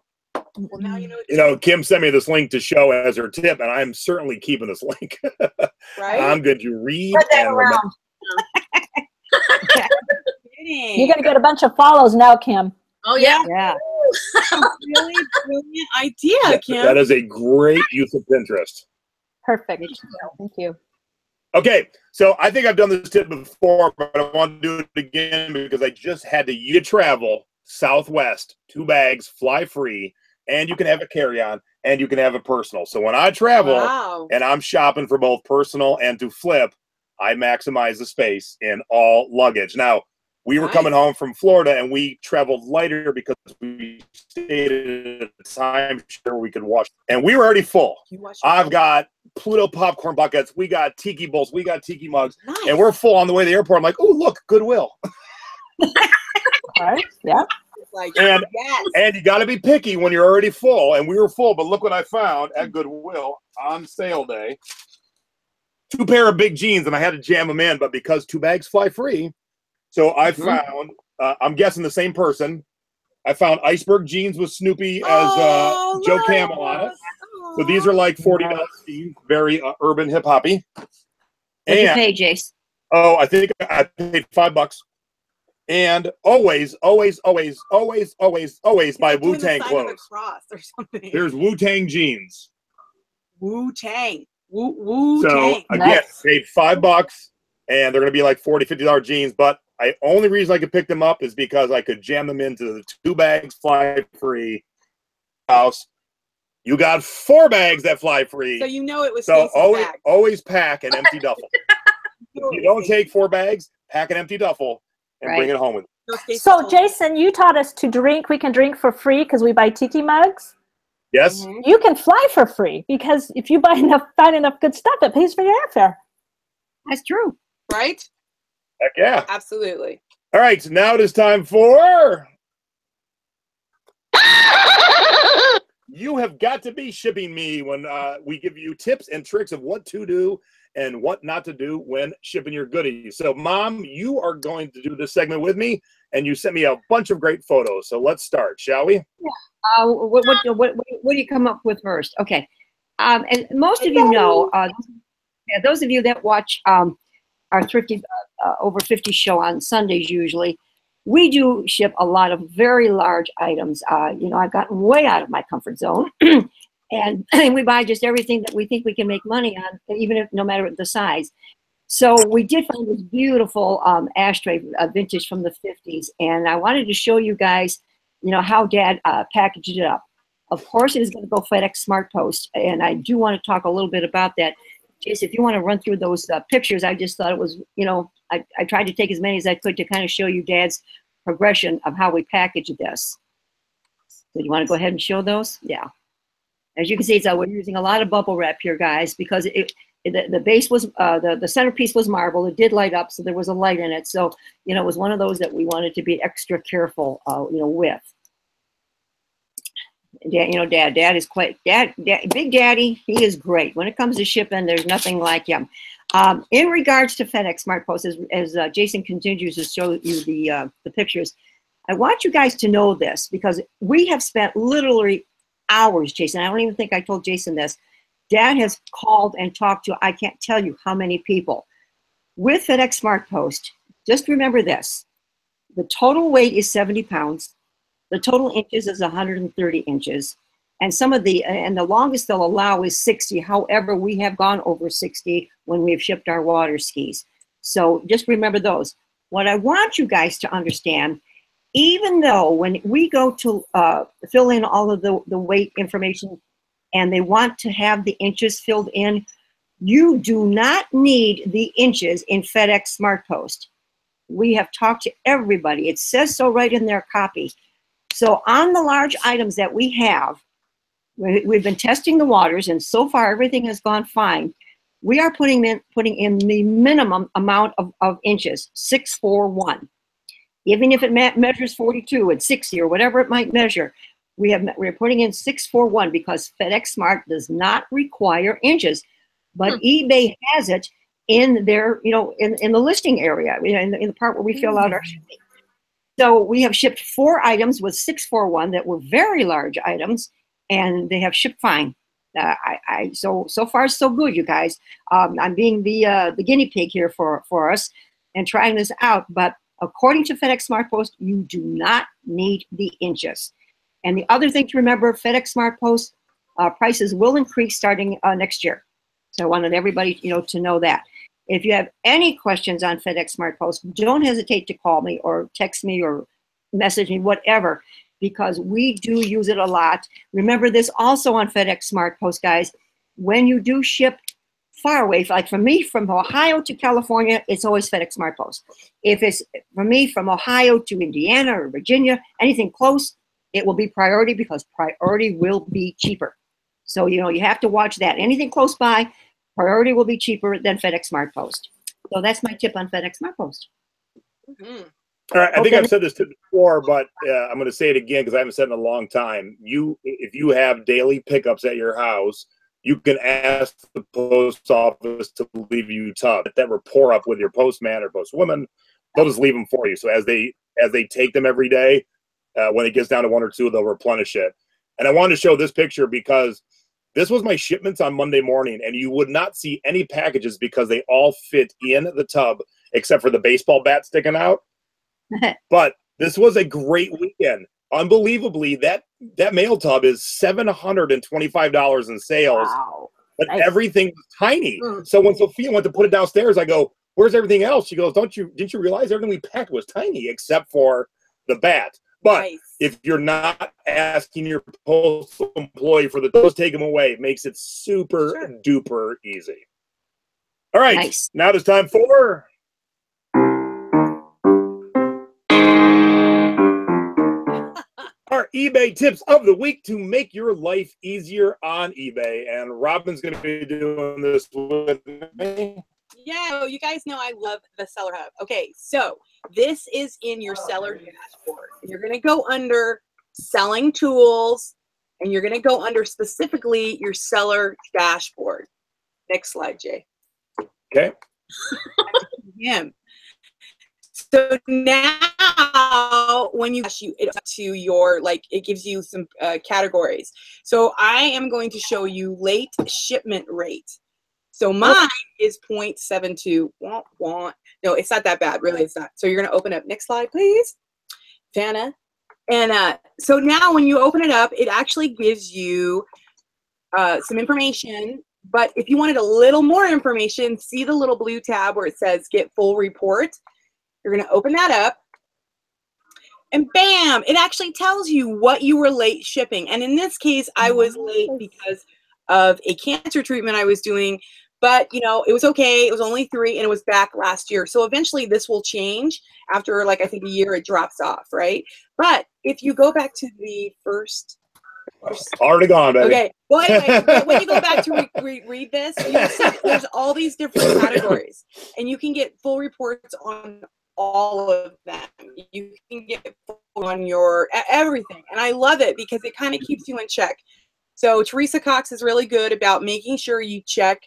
Well, now you know. You know, Kim sent me this link to show as her tip, and I'm certainly keeping this link. Right? I'm going to read Spread that and around. You're going to get a bunch of follows now, Kim. Oh yeah. Yeah. Really brilliant idea, Kim. That is a great use of Pinterest. Perfect. Thank you. Okay, so I think I've done this tip before, but I want to do it again because I just had to travel Southwest, 2 bags, fly free, and you can have a carry-on, and you can have a personal. So when I travel and I'm shopping for both personal and to flip, I maximize the space in all luggage. Now, we were coming home from Florida, and we traveled lighter because we stayed at a timeshare where we could wash. And we were already full. I've got Pluto popcorn buckets. We got tiki bowls. We got tiki mugs. Nice. And we're full on the way to the airport. I'm like, oh, look, Goodwill. Right. Yeah. Like, and you got to be picky when you're already full. And we were full, but look what I found at Goodwill on sale day. 2 pair of big jeans, and I had to jam them in, but because 2 bags fly free, so I found, I'm guessing the same person, I found iceberg jeans with Snoopy as Joe Camel on it. So these are like $40 jeans, very urban hip-hoppy. What did you pay, Jace? Oh, I think I paid $5. And always buy Wu-Tang clothes. There's Wu-Tang jeans. Wu-Tang. So again, paid $5, and they're going to be like $40, $50 jeans. But only reason I could pick them up is because I could jam them into the 2 bags fly free house. You got 4 bags that fly free. So you know it was. So always pack an empty duffel. If you don't take 4 bags, pack an empty duffel and bring it home with you. So Jason, you taught us to drink. We can drink for free because we buy tiki mugs. Yes. You can fly for free because if you find enough good stuff, it pays for your airfare. That's true. Right? Heck yeah. Absolutely. All right, so now it is time for You Have Got to Be Shipping Me, when we give you tips and tricks of what to do and what not to do when shipping your goodies. So, Mom, you are going to do this segment with me, and you sent me a bunch of great photos. So let's start, shall we? Yeah. What do you come up with first? Okay. And most of you know, those of you that watch our Thrifty Over 50 show on Sundays usually, we do ship a lot of very large items. You know, I've gotten way out of my comfort zone. And we buy just everything that we think we can make money on, even if no matter the size. So we did find this beautiful ashtray, vintage from the 50s. And I wanted to show you guys, you know, how Dad packaged it up. Of course, it is going to go FedEx Smart Post. And I do want to talk a little bit about that. Jason, if you want to run through those pictures, I just thought it was, you know, I tried to take as many as I could to kind of show you Dad's progression of how we package this. So you want to go ahead and show those? Yeah. As you can see, we're using a lot of bubble wrap here, guys, because the base was, the centerpiece was marble. It did light up, so there was a light in it. So, you know, it was one of those that we wanted to be extra careful, you know, with. Dad, you know, Dad is quite, Big Daddy, he is great. When it comes to shipping, there's nothing like him. In regards to FedEx Smart Post, as Jason continues to show you the pictures, I want you guys to know this because we have spent literally hours, Jason. I don't even think I told Jason this. Dad has called and talked to, I can't tell you how many people. With FedEx Smart Post, just remember this. The total weight is 70 pounds. The total inches is 130 inches. And the longest they'll allow is 60. However, we have gone over 60 when we've shipped our water skis. So just remember those. What I want you guys to understand, even though when we go to fill in all of the weight information and they want to have the inches filled in, you do not need the inches in FedEx Smart Post. We have talked to everybody. It says so right in their copy. So on the large items that we have, we've been testing the waters, and so far everything has gone fine. We are putting in the minimum amount of inches, 641. Even if it measures 42 and 60 or whatever it might measure, we're putting in 641 because FedEx Smart does not require inches, but eBay has it in their, you know, in the listing area, you know, in the part where we fill out our shipping. So we have shipped 4 items with 641 that were very large items, and they have shipped fine. So far so good, you guys. I'm being the guinea pig here for us and trying this out. But according to FedEx Smart Post, you do not need the inches. And the other thing to remember, FedEx Smart Post prices will increase starting next year. So I wanted everybody, to know that. If you have any questions on FedEx Smart Post, don't hesitate to call me or text me or message me, whatever, because we do use it a lot. Remember this also on FedEx Smart Post, guys. When you do ship far away, like for me, from Ohio to California, it's always FedEx Smart Post. If it's for me from Ohio to Indiana or Virginia, anything close, it will be priority because priority will be cheaper. So, you have to watch that. Anything close by, priority will be cheaper than FedEx Smart Post. So that's my tip on FedEx Smart Post. Mm-hmm. All right, I think I've said this before, but I'm going to say it again because I haven't said it in a long time. If you have daily pickups at your house, you can ask the post office to leave you tub. That rapport up with your postman or postwoman, they'll just leave them for you. So as they take them every day, when it gets down to 1 or 2, they'll replenish it. And I wanted to show this picture because this was my shipments on Monday morning, and you would not see any packages because they all fit in the tub except for the baseball bat sticking out. But this was a great weekend. Unbelievably, that mail tub is $725 in sales. Wow. But Nice. everything was tiny. So when Sophia went to put it downstairs, I go, "Where's everything else?" She goes, "Didn't you realize everything we packed was tiny except for the bat?" But Nice. if you're not asking your postal employee for those, take them away. It makes it super duper easy. All right, Nice. Now it's time for our eBay tips of the week to make your life easier on eBay. And Robyn's going to be doing this with me. Yeah, you guys know I love the Seller Hub. Okay, so this is in your seller dashboard. You're going to go under selling tools, and you're going to go under specifically your seller dashboard. Next slide, Jay. Okay. Him. So now when you it to your, it gives you some categories. So I am going to show you late shipment rate. So mine is 0.72. No, it's not that bad. Really, it's not. So you're going to open up. Next slide, please, Vanna. And so now when you open it up, it actually gives you some information. But if you wanted a little more information, see the little blue tab where it says Get Full Report. You're going to open that up. And bam, it actually tells you what you were late shipping. And in this case, I was late because of a cancer treatment I was doing. But, it was okay. It was only 3, and it was back last year. So eventually this will change. After, I think a year, it drops off, right? But if you go back to the first already gone, baby. Okay. Well, anyway, when you go back to read this, you'll see there's all these different categories. And you can get full reports on all of them. You can get on your everything. And I love it because it kind of keeps you in check. So Teresa Cox is really good about making sure you check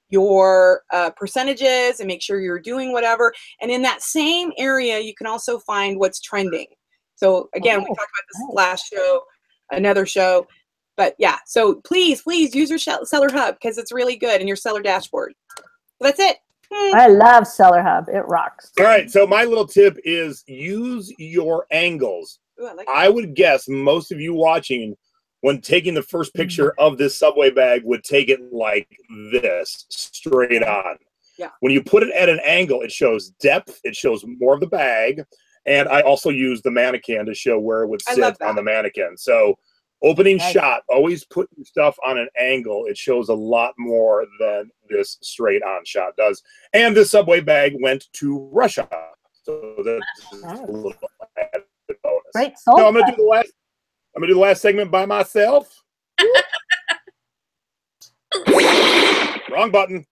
your percentages and make sure you're doing whatever. And in that same area, you can also find what's trending. So again, we talked about this last show, another show. But yeah, so please use your Seller Hub because it's really good in your seller dashboard. So that's it. I love Seller Hub. It rocks. All right, so my little tip is use your angles. Ooh, I would guess most of you watching, when taking the first picture of this Subway bag, would take it like this, straight on. Yeah. When you put it at an angle, it shows depth, it shows more of the bag, and I also use the mannequin to show where it would sit on the mannequin. So opening shot, always put your stuff on an angle. It shows a lot more than this straight on shot does. And this Subway bag went to Russia. So that's a little added bonus. Great. So I'm gonna do the last segment by myself. Wrong button.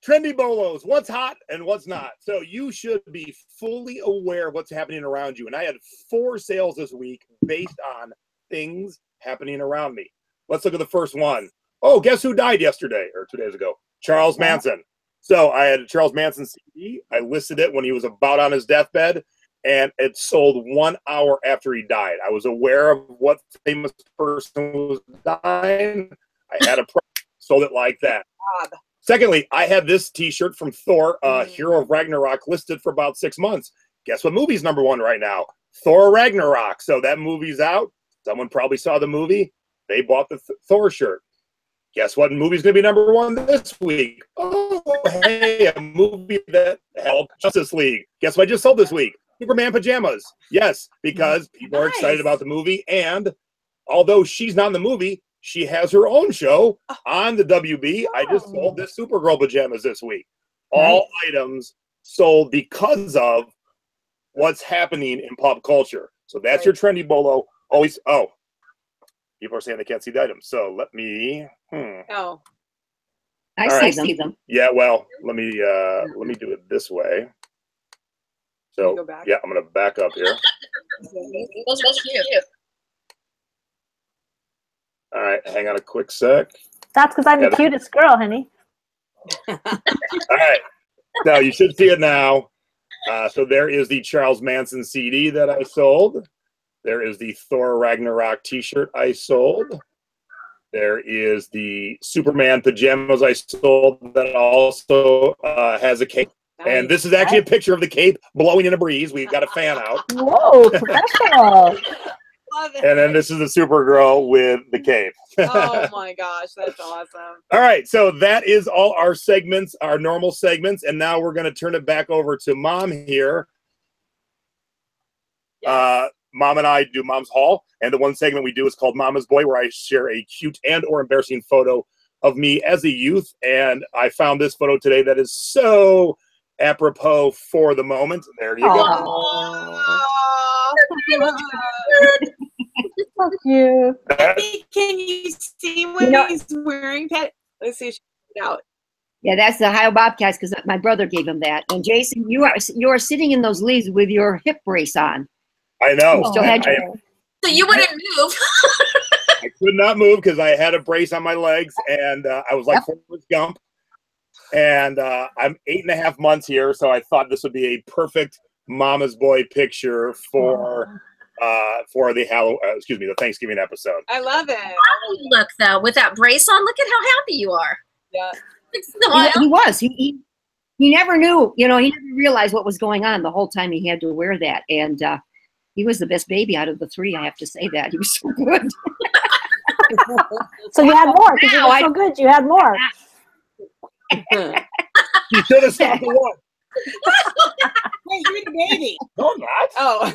Trendy bolos, what's hot and what's not. So you should be fully aware of what's happening around you. And I had 4 sales this week based on things happening around me. Let's look at the first one. Oh, guess who died yesterday or 2 days ago? Charles Manson. So I had a Charles Manson CD. I listed it when he was about on his deathbed. and it sold 1 hour after he died. I was aware of what famous person was dying. I had a sold it like that. God. Secondly, I had this T-shirt from Thor, Hero of Ragnarok, listed for about 6 months. Guess what movie's #1 right now? Thor Ragnarok. So that movie's out. Someone probably saw the movie. They bought the Thor shirt. Guess what movie's going to be #1 this week? Oh, hey, a movie that helped Justice League. Guess what I just sold this week? Superman pajamas. Yes, because people are excited about the movie. And although she's not in the movie, she has her own show on the WB. I just sold this Supergirl pajamas this week. All items sold because of what's happening in pop culture. So that's your trendy bolo. Always, people are saying they can't see the items. So let me, Oh. I see them. Yeah, well, let me do it this way. So, yeah, I'm going to back up here. Those are cute. All right, hang on a quick sec. That's because I'm the cutest girl, honey. All right, now you should see it now. So there is the Charles Manson CD that I sold. There is the Thor Ragnarok T-shirt I sold. There is the Superman pajamas I sold that also has a cape. Nice. And this is actually a picture of the cape blowing in a breeze. We've got a fan out. Whoa, professional. Love it. And then this is the Supergirl with the cape. Oh my gosh, that's awesome. All right, so that is all our segments, our normal segments, and now we're going to turn it back over to Mom here. Yes. Mom and I do Mom's Haul, and the one segment we do is called Mama's Boy, where I share a cute and or embarrassing photo of me as a youth, and I found this photo today that is so apropos for the moment. There you go. So cute. Can you see what he's wearing, Pat? Let's see if she can out. Yeah, that's the Ohio Bobcats because my brother gave him that. And Jason, you are sitting in those leaves with your hip brace on. I know. You still had so you wouldn't move. I could not move because I had a brace on my legs, and I was like Forrest Gump. And I'm 8.5 months here, so I thought this would be a perfect Mama's Boy picture for the Thanksgiving episode. I love it. How you look though with that brace on? Look at how happy you are. Yeah. He was. He never knew. He never realized what was going on the whole time he had to wear that, and he was the best baby out of the three. I have to say that he was so good. So you had more because you were so good. You had more. You should have stopped the one. Wait, you're the baby. No, I'm not. Oh.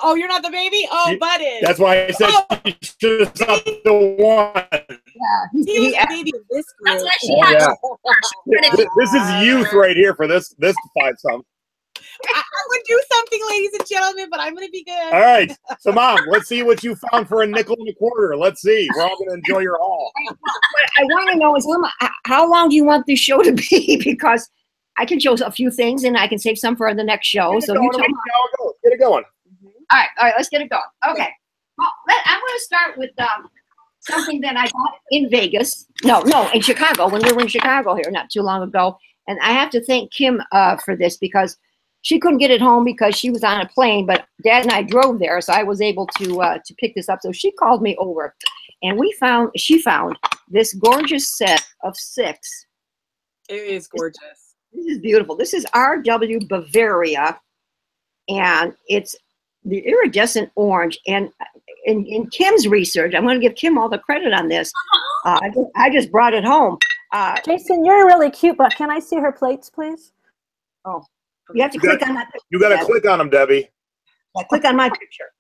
Oh, you're not the baby? Oh, Button. That's why I said you should have stopped the one. Yeah, he was the baby of this group. That's why she had This is youth right here for this to find some. I would do something, ladies and gentlemen, but I'm going to be good. All right. So, Mom, let's see what you found for $0.25. Let's see. We're all going to enjoy your haul. What I want to know is, how long do you want this show to be? Because I can show a few things, and I can save some for the next show. So you tell me. Get it going. All right, let's get it going. Okay. Well, I'm going to start with something that I bought in Vegas. No, in Chicago, when we were in Chicago here not too long ago. And I have to thank Kim for this because she couldn't get it home because she was on a plane, but Dad and I drove there, so I was able to pick this up. So she called me over, and she found this gorgeous set of 6. It is gorgeous. This is beautiful. This is RW Bavaria, and it's the iridescent orange. And in Kim's research, I'm going to give Kim all the credit on this. I just brought it home. Jason, you're really cute, but can I see her plates, please? Oh. You have to click on that picture. You got to click on them, Debbie. Yeah, click on my picture.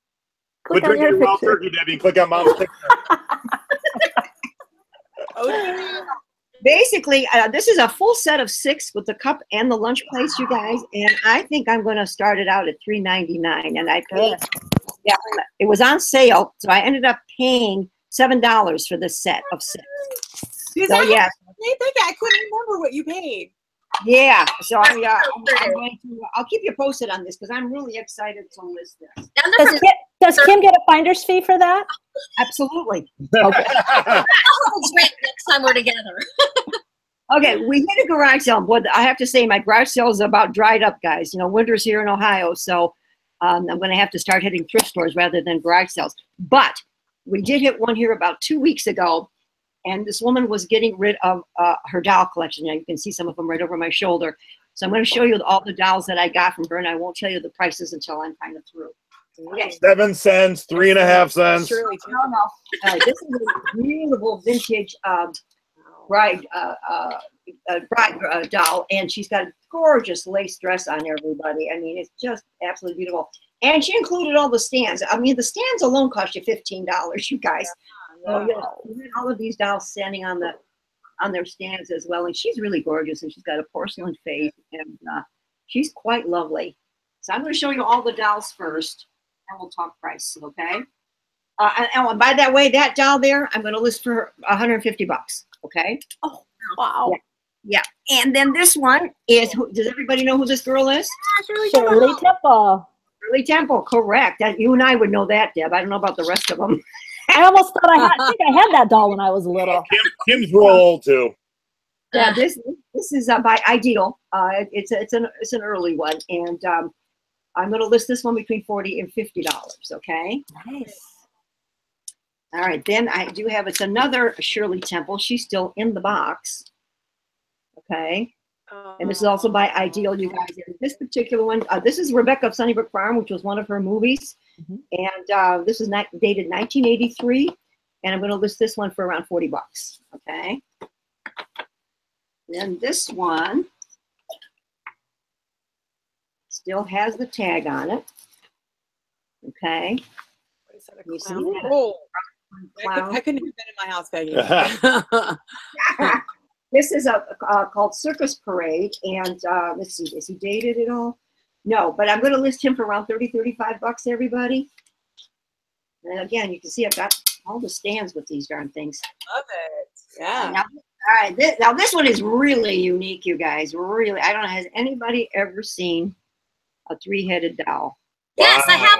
Quit drinking your wild turkey, Debbie, and click on Mom's picture. Basically, this is a full set of 6 with the cup and the lunch plates, you guys. And I think I'm going to start it out at $3.99. And I paid, it was on sale, so I ended up paying $7 for this set of 6. So yeah, I couldn't remember what you paid. Yeah, so I'll keep you posted on this because I'm really excited to list this. Does Kim get a finder's fee for that? Absolutely. Okay. I'll have a drink next time we're together. Okay, we hit a garage sale, but I have to say my garage sale is about dried up, guys. Winter's here in Ohio, so I'm going to have to start hitting thrift stores rather than garage sales. But we did hit one here about 2 weeks ago, and this woman was getting rid of her doll collection. Now, you can see some of them right over my shoulder. So I'm going to show you all the dolls that I got from her, and I won't tell you the prices until I'm kind of through. Okay. 7 cents, 3.5 cents. Surely, too. No. This is a beautiful vintage bride doll, and she's got a gorgeous lace dress on, everybody. I mean, it's just absolutely beautiful. And she included all the stands. I mean, the stands alone cost you $15, you guys. So, you know, all of these dolls standing on their stands as well. And she's really gorgeous, and she's got a porcelain face, and she's quite lovely. So I'm going to show you all the dolls first, and we'll talk price, okay? And by that way, that doll there, I'm going to list for $150, okay? Oh, wow. Yeah. And then this one is, does everybody know who this girl is? Shirley Temple. Shirley Temple, correct. You and I would know that, Deb. I don't know about the rest of them. I almost thought I think I had that doll when I was little. Kim's real old too. Yeah, this is by Ideal. It's an early one, and I'm going to list this one between $40 and $50. Okay. Nice. All right. Then I do have, it's another Shirley Temple. She's still in the box. Okay. And this is also by Ideal, you guys. And this particular one, this is Rebecca of Sunnybrook Farm, which was one of her movies. And this is dated 1983. And I'm going to list this one for around $40. Okay. Then this one still has the tag on it. Okay. What is that, a clown? Oh, I couldn't have been in my house, Peggy. This is called Circus Parade, and let's see, is he dated at all? No, but I'm going to list him for around $30, $35, everybody. And again, you can see I've got all the stands with these darn things. Love it. Yeah. Now, all right, now this one is really unique, you guys. Really, I don't know, has anybody ever seen a 3-headed doll? Yes, I have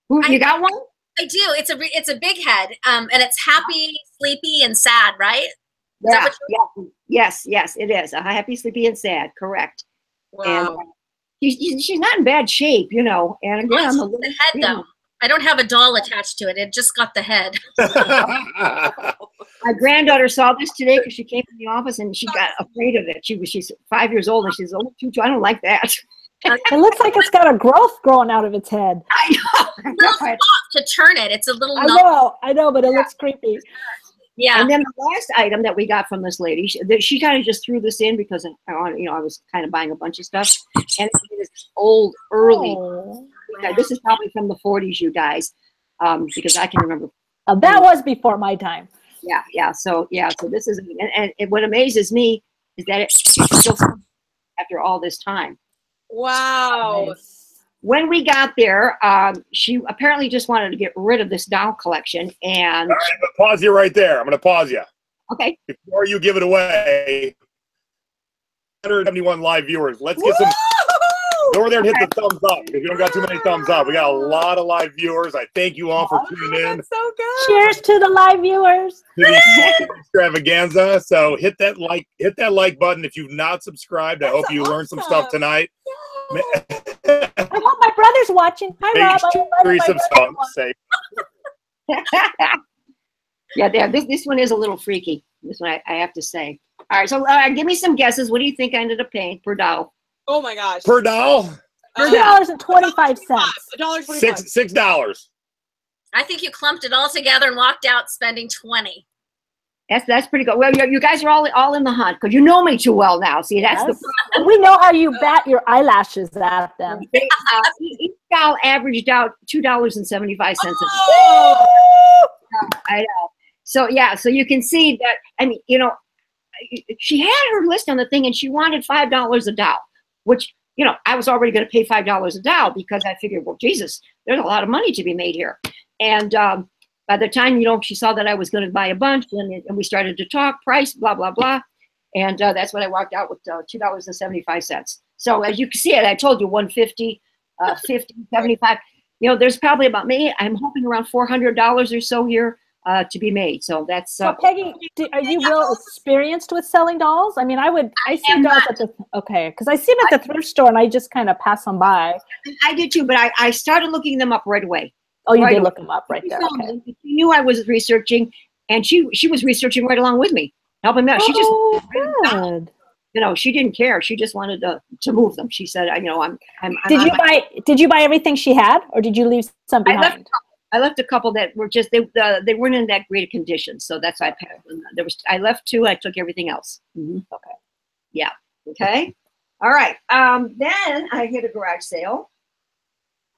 one. You got one? I do. It's a big head, and it's happy, sleepy, and sad, right? Yeah, yes, it is. Happy, sleepy, and sad. Correct. Wow. And she's not in bad shape, you know. And again, the head though. I don't have a doll attached to it. It just got the head. My granddaughter saw this today because she came to the office and she got afraid of it. She's 5 years old and she's, oh, I don't like that. It looks like it's got a growth growing out of its head. I know. It's a little to turn it. It's a little. I know, but it looks creepy. Yeah. And then the last item that we got from this lady, she kind of just threw this in because I was kind of buying a bunch of stuff, and it is old, early. Oh, this is probably from the 40s, you guys, because I can remember. That was before my time. Yeah. So this is, and what amazes me is that it's still after all this time. Wow. Nice. When we got there, she apparently just wanted to get rid of this doll collection. And all right, I'm gonna pause you right there. I'm going to pause you. Okay. Before you give it away, 171 live viewers. Let's get some. Go over there and hit the thumbs up. If you don't got too many thumbs up, we got a lot of live viewers. I thank you all for tuning in. That's so good. Cheers to the live viewers. To the Extravaganza. So hit that like button if you've not subscribed. I hope you learned some stuff tonight. I hope my brother's watching. Hi, Rob. Yeah, this one is a little freaky. This one I have to say. All right, so give me some guesses. What do you think I ended up paying per doll? Oh my gosh. Per doll? $2.25. $1.25. $6. I think you clumped it all together and walked out spending $20. That's pretty good. Well, you guys are all in the hunt because you know me too well now. See, that's the problem. We know how you bat your eyelashes at them. Each doll averaged out $2.75. Oh! I know. So so you can see that. I mean, she had her list on the thing, and she wanted $5 a doll, which I was already going to pay $5 a doll because I figured, well, Jesus, there's a lot of money to be made here, and. By the time, she saw that I was going to buy a bunch, and we started to talk price, blah, blah, blah. And that's when I walked out with $2.75. So as you can see, I told you 150, 50, 75. There's probably I'm hoping around $400 or so here to be made. So that's So Peggy, are you real experienced with selling dolls? I mean, I see dolls at the, because I see them at the thrift store and I just kind of pass them by. I did too, but I started looking them up right away. Oh, you did look them up right there. Okay. She knew I was researching, and she was researching right along with me, helping me out. She just, good. you know, she didn't care. She just wanted to move them. She said, you know, Did you buy everything she had, or did you leave some behind? I left a couple that were just they weren't in that great a condition, so that's why I passed them. I left 2. I took everything else. Okay. Yeah. Okay. All right. Then I hit a garage sale,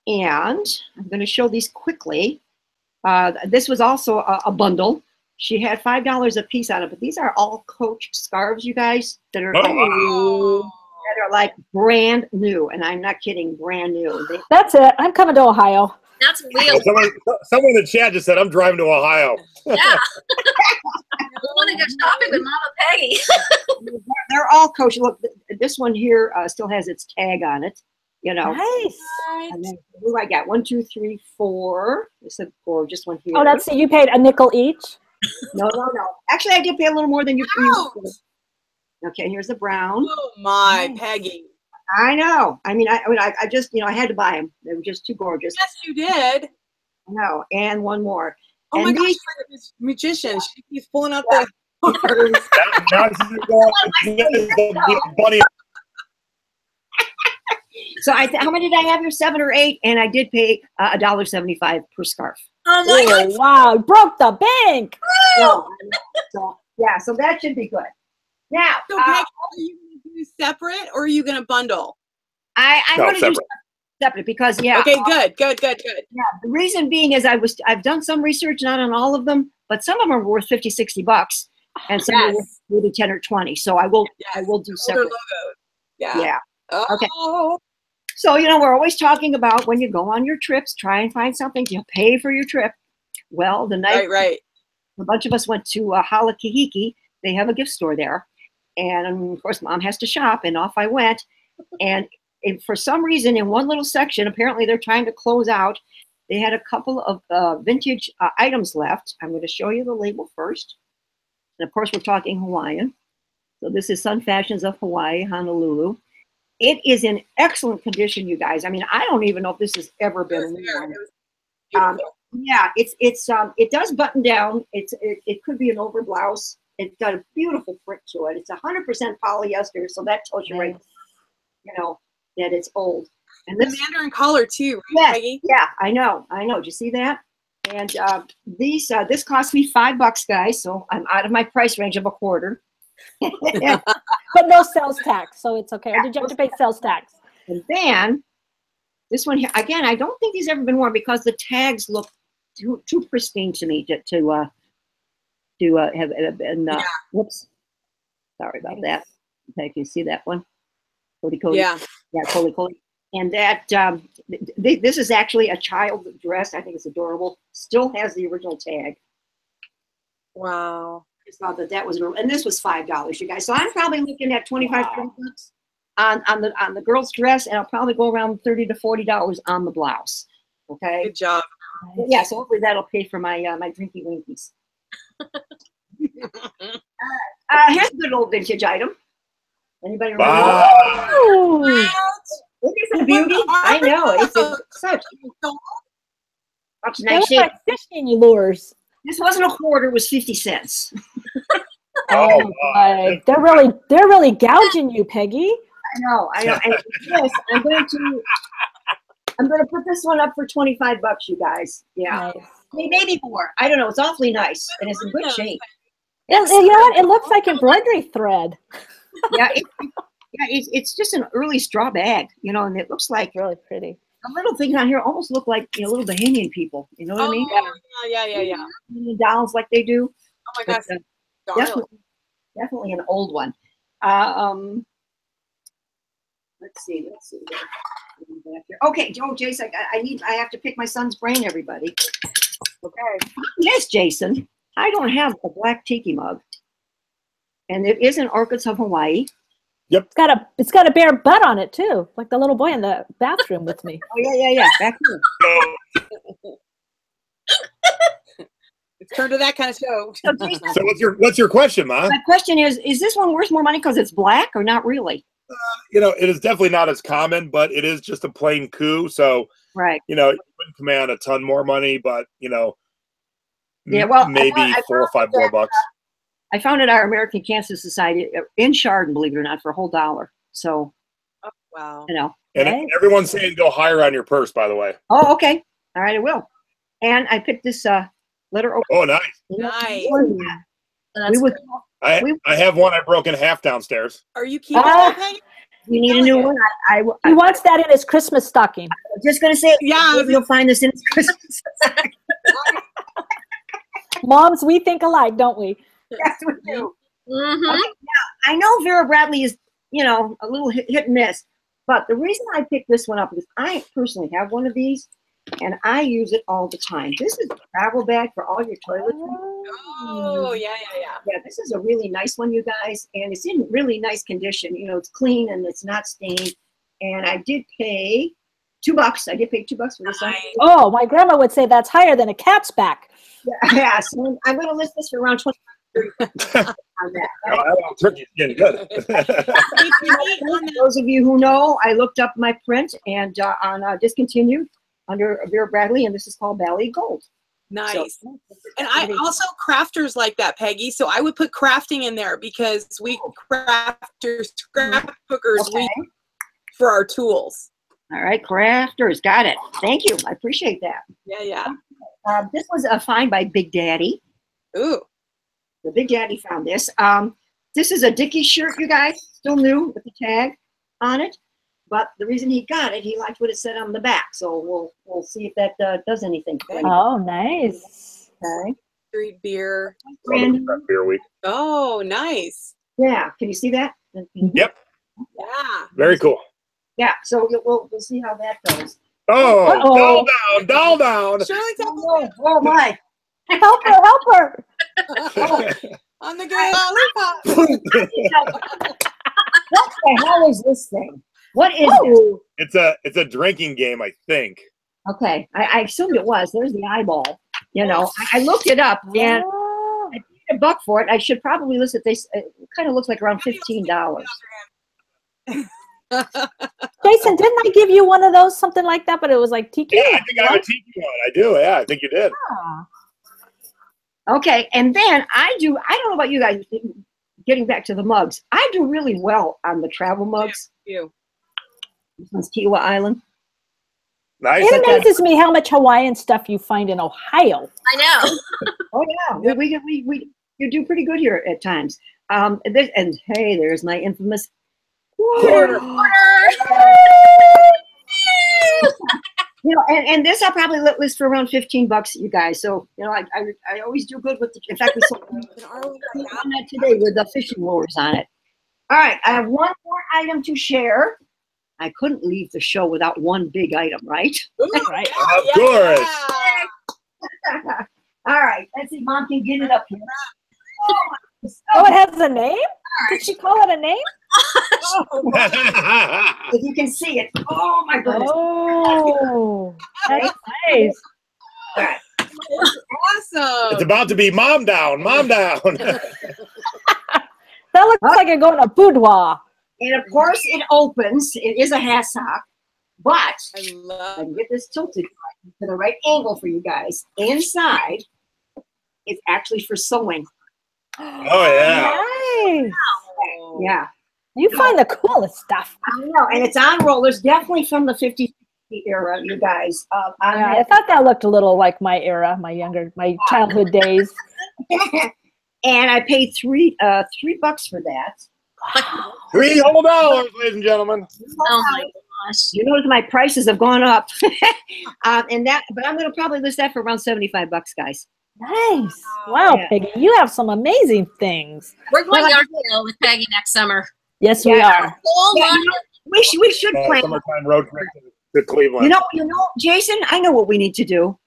and I'm going to show these quickly. This was also a bundle. She had $5 a piece on it, but these are all Coach scarves, you guys, that are like brand new, and I'm not kidding, brand new. That's it. I'm coming to Ohio. That's real. Someone in the chat just said, I'm driving to Ohio. Yeah. I want to go shopping with Mama Peggy. They're all Coach. Look, this one here still has its tag on it. You know. Nice. And then who I got? 1, 2, 3, 4. It's a gorgeous one here. Oh, that's it. You paid a nickel each? No. Actually, I did pay a little more than you. Okay, here's the brown. Oh my, Peggy. I know. I mean, I just, I had to buy them. They were just too gorgeous. Yes, you did. No, and one more. Oh and my gosh, this magician. She's pulling out the bunny. So how many did I have here? 7 or 8, and I did pay $1.75 per scarf. Oh my gosh. Wow, broke the bank. So that should be good. Now, so Peggy, are you going to do separate or are you going to bundle? I'm going to do separate because Okay, good. Yeah, the reason being is I've done some research, not on all of them, but some of them are worth $50-$60, and some are worth 10 or 20. So I will do separate. Yeah. Oh. Okay. So we're always talking about when you go on your trips, try and find something to pay for your trip. Well, the night a bunch of us went to Halakihiki. They have a gift store there, and of course, Mom has to shop, and off I went. And for some reason, in one little section, apparently they're trying to close out. They had a couple of vintage items left. I'm going to show you the label first. And of course, we're talking Hawaiian. So this is Sun Fashions of Hawaii, Honolulu. It is in excellent condition, you guys. I mean, I don't even know if this has ever been worn. It does button down. It could be an over blouse. It's got a beautiful print to it. It's 100% polyester, so that tells you right, that it's old. And the Mandarin collar too, right, Peggy? Yeah, I know. Do you see that? And this cost me $5, guys. So I'm out of my price range of a quarter. But no sales tax, so it's okay. Or did you have to pay sales tax? And then this one here again. I don't think these have ever been worn because the tags look too pristine to me to have been. Whoops, sorry about that. Okay, you see that one? Cody. Yeah, Cody. And that this is actually a child dress. I think it's adorable. Still has the original tag. Wow. I thought that was, and this was $5, you guys. So I'm probably looking at $25 on the girl's dress, and I'll probably go around $30 to $40 on the blouse. Okay. Good job. Yeah. So hopefully that'll pay for my my drinky winkies. Here's a good old vintage item. Anybody remember? Wow. It's a beauty. I know. It's such nice shape. Like fishing lures. This wasn't a quarter; it was 50 cents. Oh my! They're really gouging you, Peggy. I know. And this, I'm going to put this one up for $25, you guys. Yeah, nice. Maybe more. I don't know. It's awfully nice, and it's in good shape. You know what? It looks like embroidery thread. Yeah, it's just an early straw bag, and it looks like really pretty. The little things on here almost look like little Bahamian people. You know what I mean? Yeah. Dolls like they do. Oh my gosh. Definitely an old one. Let's see. Okay, Jason, I have to pick my son's brain, everybody. Okay. Yes, Jason. I don't have a black tiki mug. And it is in Orchids of Hawaii. Yep. It's got a bare butt on it too, like the little boy in the bathroom with me. Oh yeah. Back here. Turn to that kind of show. So, Jason, So what's your question, Ma? my question is this one worth more money because it's black or not really? You know, it is definitely not as common, but it is just a plain coup. So, Right. you know, it wouldn't command a ton more money, but, you know, Yeah, well, maybe I $4 or $5 more bucks. I found it at our American Cancer Society in Chardon, believe it or not, for a whole $1. So, Oh, wow. you know. And everyone's saying go higher on your purse, by the way. Oh, okay. All right, I will. And I picked this letter opener. Oh, nice. Nice. We would. I have one I broke in half downstairs. Are you keeping that, Peggy? We need a new one. He wants that in his Christmas stocking. I'm just going to say, Yeah. maybe you'll find this in his Christmas. Moms, we think alike, don't we? Yes, we do. Mm-hmm. Okay, now, I know Vera Bradley is, you know, a little hit and miss, but the reason I picked this one up is I personally have one of these, and I use it all the time. This is a travel bag for all your toiletries. Oh, yeah. Yeah, this is a really nice one, you guys, and it's in really nice condition. You know, it's clean and it's not stained. And I did pay $2. I did pay $2 for this one. Oh, my grandma would say that's higher than a cat's back. Yeah, so I'm going to list this for around 20 on that. Oh, turkey's getting good. Those of you who know, I looked up my print and on discontinued under Vera Bradley, and this is called Valley Gold. Nice. So, And I also crafters like that, Peggy. So I would put crafting in there because we crafters, scrapbookers, we for our tools. all right, crafters, got it. Thank you. I appreciate that. Yeah. This was a find by Big Daddy. Ooh. The Big Daddy found this. This is a Dickies shirt, you guys, still new with the tag on it. But the reason he got it, he liked what it said on the back. So we'll see if that does anything. For anybody. Oh, nice. Okay. Street beer. Trendy. Beer week. Oh, nice. Yeah. Can you see that? Yep. Yeah. Very cool. Yeah. So we'll see how that goes. Oh, doll down. Shirley's up Oh my! Help her. on the good lollipop. What the hell is this thing? What is this? It's a drinking game, I think. Okay, I assumed it was. There's the eyeball. You know, I looked it up and Oh. I paid $1 for it. I should probably list it. It kind of looks like around $15. Jason, didn't I give you one of those, something like that, but it was like tiki? Yeah, I think I have a tiki one. I do. Yeah, I think you did. Ah. Okay, and then I don't know about you guys, getting back to the mugs. I do really well on the travel mugs. You. This one's Kiwa Island. Nice. It amazes me how much Hawaiian stuff you find in Ohio. I know. Oh yeah, we you do pretty good here at times. And hey, there's my infamous quarter. You know, and this I'll probably list for around $15, you guys. So you know, I always do good with the. In fact, we sold on that today with the fishing lures on it. All right, I have one more item to share. I couldn't leave the show without one big item, right? Right. Of course. All right, let's see if Mom can get it up here. Oh, it has a name? Did she call it a name? If you can see it. Oh my goodness. Oh, that's nice. All right. Awesome. It's about to be mom down. Mom down. That looks like you're going to boudoir. And of course it opens. It is a hassock, but I I love can get this tilted to the right angle for you guys. Inside, it's actually for sewing. Oh yeah. Nice. Yeah. You find the coolest stuff. I know, and it's on rollers, definitely from the 50s era, you guys. Yeah, I thought that looked a little like my era, my childhood days. And I paid $3 for that. $3 whole, ladies and gentlemen. Oh my gosh. You notice my prices have gone up, but I'm going to probably list that for around $75, guys. Nice. Wow, Yeah. Peggy, you have some amazing things. We're going yard sale with Peggy next summer. Yes, we are. Whole Yeah, lot you know, we should plan. Summertime road trip to Cleveland. You know, Jason, I know what we need to do.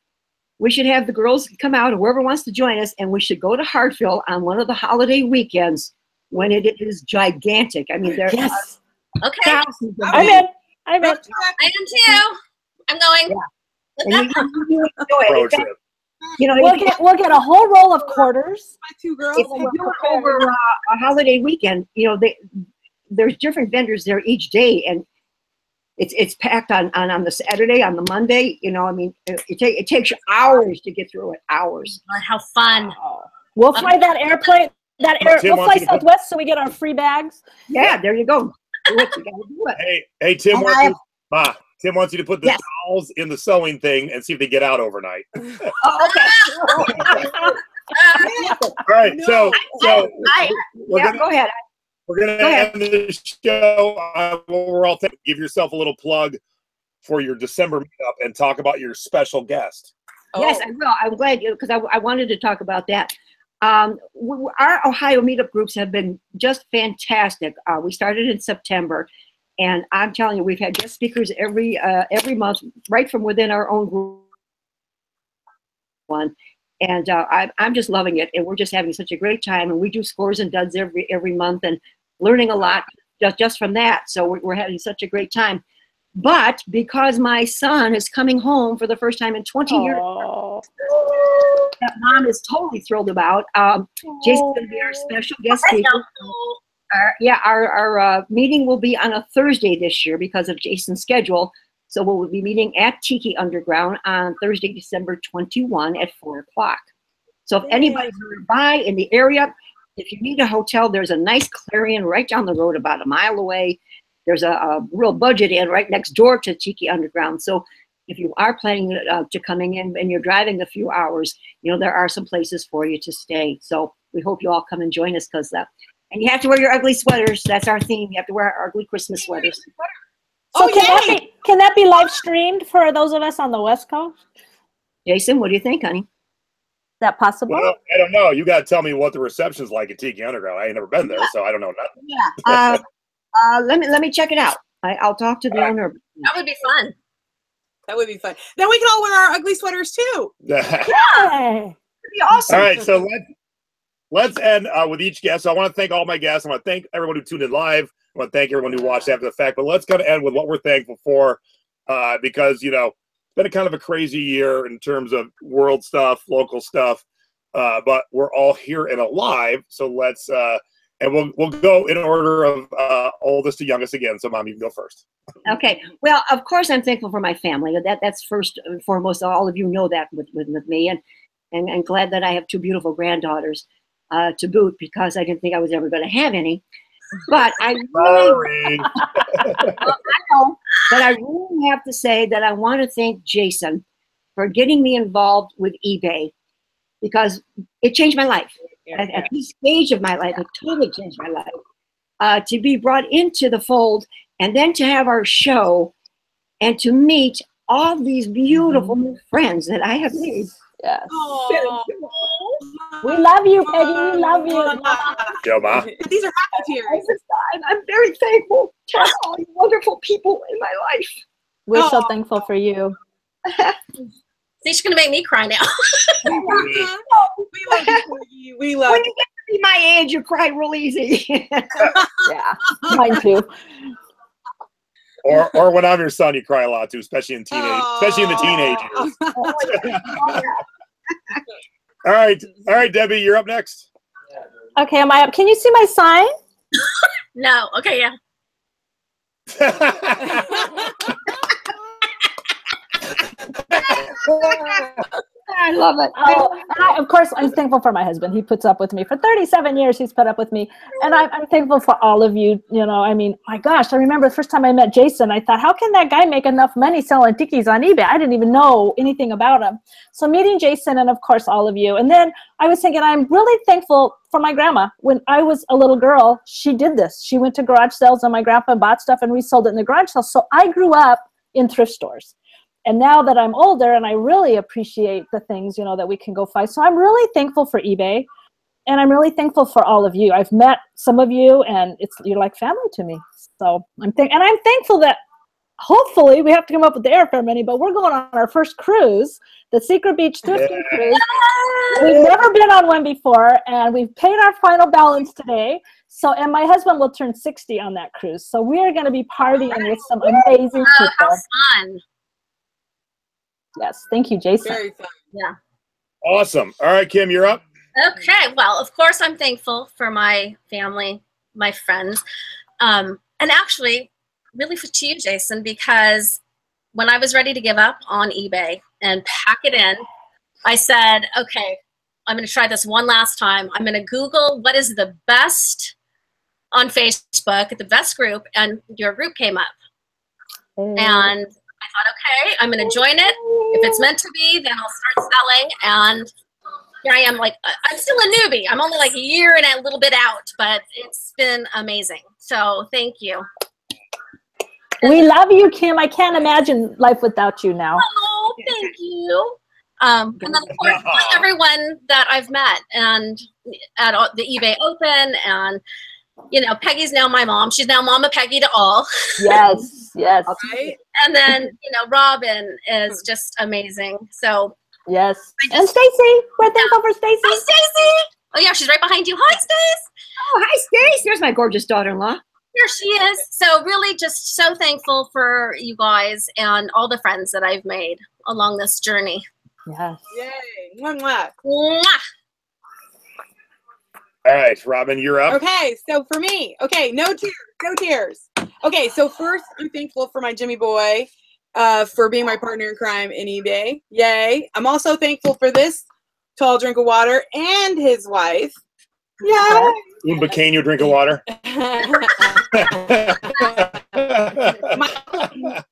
We should have the girls come out, or whoever wants to join us, and we should go to Hartville on one of the holiday weekends when it is gigantic. I mean, there Yes. are Okay. thousands of I'm in. I'm in. I am too. I'm going. and you enjoy road it. trip. You know, we'll get a whole roll of quarters. My 2 girls. if you do it over a holiday weekend, you know, there's different vendors there each day, and it's packed on the Saturday, on the Monday. You know, I mean, it takes you hours to get through it. Hours. God, how fun! We'll fly that airplane. We'll fly Southwest so we get our free bags. Yeah, there you go. Do it. You gotta do it. Hey, Tim wants you to put the towels in the sewing thing and see if they get out overnight. Oh, okay. All right, so go ahead. We're gonna end the show. We're all thinking, give yourself a little plug for your December meetup and talk about your special guest. Yes, I will. I'm glad because I wanted to talk about that. Our Ohio meetup groups have been just fantastic. We started in September, and I'm telling you, we've had guest speakers every month, right from within our own group. And I'm just loving it, and we're just having such a great time. And we do scores and duds every month, and learning a lot just from that. So we're having such a great time. But because my son is coming home for the first time in 20 years, that Mom is totally thrilled about. Jason's going to be our special guest speaker. Our meeting will be on a Thursday this year because of Jason's schedule. So we'll be meeting at Tiki Underground on Thursday, December 21 at 4 o'clock. So if anybody's nearby in the area, if you need a hotel, there's a nice Clarion right down the road about a mile away. There's a real budget inn right next door to Tiki Underground. So if you are planning to coming in and you're driving a few hours, you know, there are some places for you to stay. So we hope you all come and join us and you have to wear your ugly sweaters. That's our theme. You have to wear our ugly Christmas sweaters. So can that be live streamed for those of us on the West Coast? Jason, what do you think, honey? Is that possible? Well, I don't know. You got to tell me what the reception's like at Tiki Underground. I ain't never been there, so I don't know nothing. Yeah. Let me check it out. I'll talk to the owner. That would be fun. That would be fun. Then we can all wear our ugly sweaters too. Yay! That'd be awesome. All right, so let's end with each guest. So I want to thank all my guests. I want to thank everyone who tuned in live. I want to thank everyone who watched after the fact. But let's kind of end with what we're thankful for, because you know it's been a kind of a crazy year in terms of world stuff, local stuff. But we're all here and alive. So let's and we'll go in order of oldest to youngest again. So Mom, you can go first. Okay. Well, of course, I'm thankful for my family. That's first and foremost. All of you know that with me, and glad that I have 2 beautiful granddaughters to boot, because I didn't think I was ever going to have any. But I really, but I really have to say that I want to thank Jason for getting me involved with eBay, because it changed my life. At this stage of my life, it totally changed my life. To be brought into the fold, and then to have our show, and to meet all these beautiful new friends that I have made. Yes. We love you, Peggy. We love you. Yo, Ma. These are happy tears. I'm very thankful to have all these wonderful people in my life. We're so thankful for you. She's gonna make me cry now. We love you, Peggy. We love When you get to be my age, you cry real easy. Yeah, mine too. Or when I'm your son, you cry a lot too, especially in the teenage years. All right, Debbie, you're up next. Okay, am I up? Can you see my sign? No. Okay. Yeah. I love it. And of course, I'm thankful for my husband. He puts up with me for 37 years. He's put up with me, and I'm thankful for all of you. You know, I mean, my gosh, I remember the first time I met Jason. I thought, how can that guy make enough money selling tikis on eBay? I didn't even know anything about him. So meeting Jason, and of course, all of you. And then I was thinking, I'm really thankful for my grandma. When I was a little girl, she did this. She went to garage sales, and my grandpa bought stuff and resold it in the garage sales. So I grew up in thrift stores. And now that I'm older, and I really appreciate the things, you know, that we can go find. So I'm really thankful for eBay, and I'm really thankful for all of you. I've met some of you, and you're like family to me. So I'm thankful that hopefully we have to come up with the airfare money, but we're going on our first cruise, the Secret Beach Thrifting Cruise. We've never been on one before, and we've paid our final balance today. So, and my husband will turn 60 on that cruise. So we are going to be partying with some amazing people. How fun. Yes, thank you, Jason. Very fun. Yeah. Awesome. All right, Kim, you're up. Okay. Well, of course, I'm thankful for my family, my friends, and actually, really to you, Jason, because when I was ready to give up on eBay and pack it in, I said, okay, I'm going to try this one last time. I'm going to Google what is the best on Facebook, the best group, and your group came up. And I thought, okay, I'm going to join it. If it's meant to be, then I'll start selling. And here I am, like, I'm still a newbie. I'm only like a year and a little bit out, but it's been amazing. So thank you. We love you, Kim. I can't imagine life without you now. Oh, thank you. And then, of course, everyone that I've met and at the eBay Open, and you know, Peggy's now my mom. She's now Mama Peggy to all. Yes, yes. Right? And then, you know, Robyn is just amazing. So yes. And Stacy, we're thankful for Stacy. Hi, Stacy. Oh yeah, she's right behind you. Hi, Stace. Oh, hi, Stace. There's my gorgeous daughter-in-law. Here she is. So really just so thankful for you guys and all the friends that I've made along this journey. Yes. Yay. Mwah, mwah. Mwah. All right, Robyn, you're up. Okay, so for me, okay, no tears, no tears. Okay, so first, I'm thankful for my Jimmy boy for being my partner in crime in eBay. Yay. I'm also thankful for this tall drink of water and his wife. Yay. Un pequeño drink of water.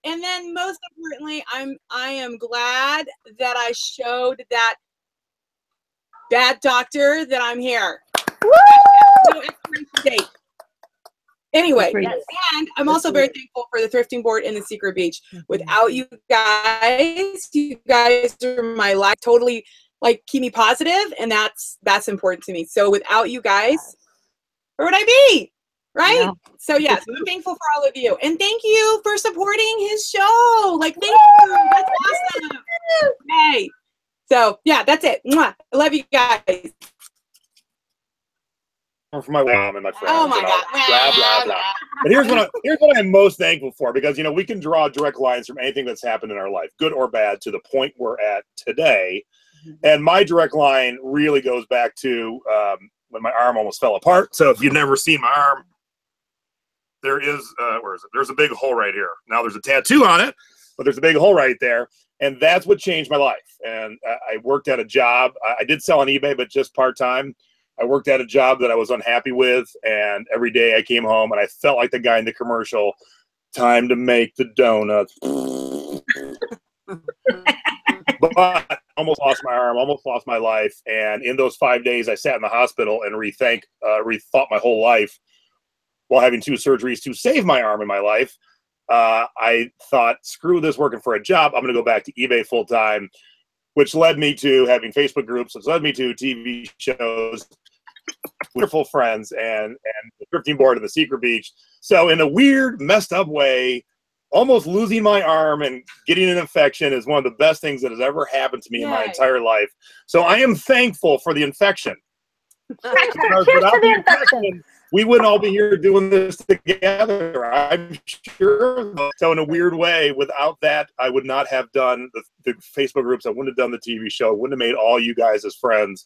And then most importantly, I am glad that I showed that doctor that I'm here. No expiration date. Anyway, and I'm also very thankful for the thrifting board in the Secret Beach. Without you guys are my life. Totally, like, keep me positive, and that's important to me. So without you guys, where would I be? Right? Yeah. So yes, I'm thankful for all of you, and thank you for supporting his show. Like, thank you. That's awesome. Hey. So yeah, that's it. Mwah. I love you guys. For my mom and my friends. Oh my God. Blah, blah, blah. But here's what I'm most thankful for, because, you know, we can draw direct lines from anything that's happened in our life, good or bad, to the point we're at today. And my direct line really goes back to when my arm almost fell apart. So if you've never seen my arm, there is, where is it? There's a big hole right here. Now there's a tattoo on it, but there's a big hole right there. And that's what changed my life. And I worked at a job. I did sell on eBay, but just part-time. I worked at a job that I was unhappy with, and every day I came home and I felt like the guy in the commercial, time to make the donuts. But almost lost my arm, almost lost my life. And in those 5 days, I sat in the hospital and rethought my whole life while having 2 surgeries to save my arm in my life. I thought, screw this working for a job. I'm going to go back to eBay full time, which led me to having Facebook groups, which led me to TV shows, wonderful friends, and the thrifting board and the Secret Beach. So in a weird, messed up way, almost losing my arm and getting an infection is one of the best things that has ever happened to me in my entire life. So I am thankful for the infection. Because without the infection, we wouldn't all be here doing this together, I'm sure. So in a weird way, without that, I would not have done the Facebook groups. I wouldn't have done the TV show. I wouldn't have made all you guys as friends.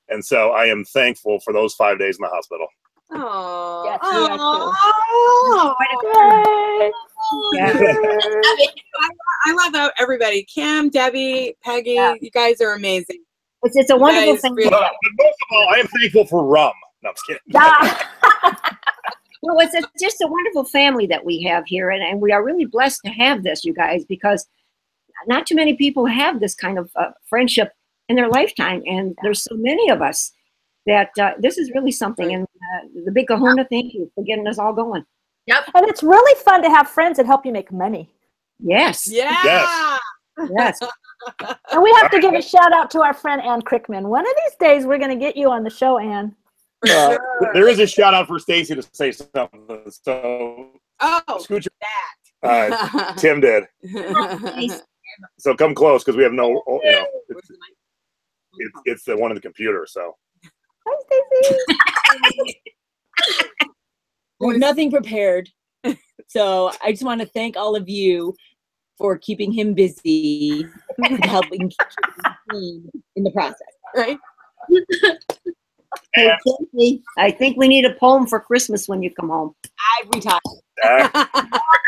And so I am thankful for those 5 days in the hospital. Oh, yes, I love everybody. Kim, Debbie, Peggy, you guys are amazing. It's a wonderful thing. Really but most of all, I am thankful for rum. No, I'm just kidding. Well, it's just a wonderful family that we have here, and we are really blessed to have this, you guys, because not too many people have this kind of friendship in their lifetime, and there's so many of us that this is really something. And the big kahuna, thank you for getting us all going. Yep. And it's really fun to have friends that help you make money. Yes. Yeah. Yes. Yes. And we have to give a shout out to our friend Ann Crickman. One of these days, we're going to get you on the show, Ann. There is a shout out for Stacy to say something. So, Scooch that. Tim did. So come close, because we have no, you know, it's the one in the computer. So. Hi, Stacy. We're nothing prepared. So I just want to thank all of you for keeping him busy and helping in the process. Right? Hey, Timothy, I think we need a poem for Christmas when you come home. I've retired.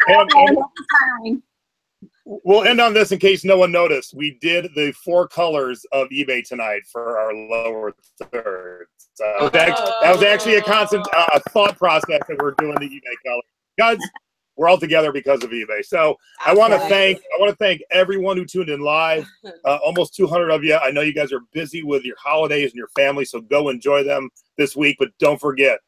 And we'll end on this in case no one noticed. We did the 4 colors of eBay tonight for our lower third. So that was actually a constant thought process that we're doing the eBay color. Guys, we're all together because of eBay. So I want to thank everyone who tuned in live. Almost 200 of you. I know you guys are busy with your holidays and your family, so go enjoy them this week. But don't forget,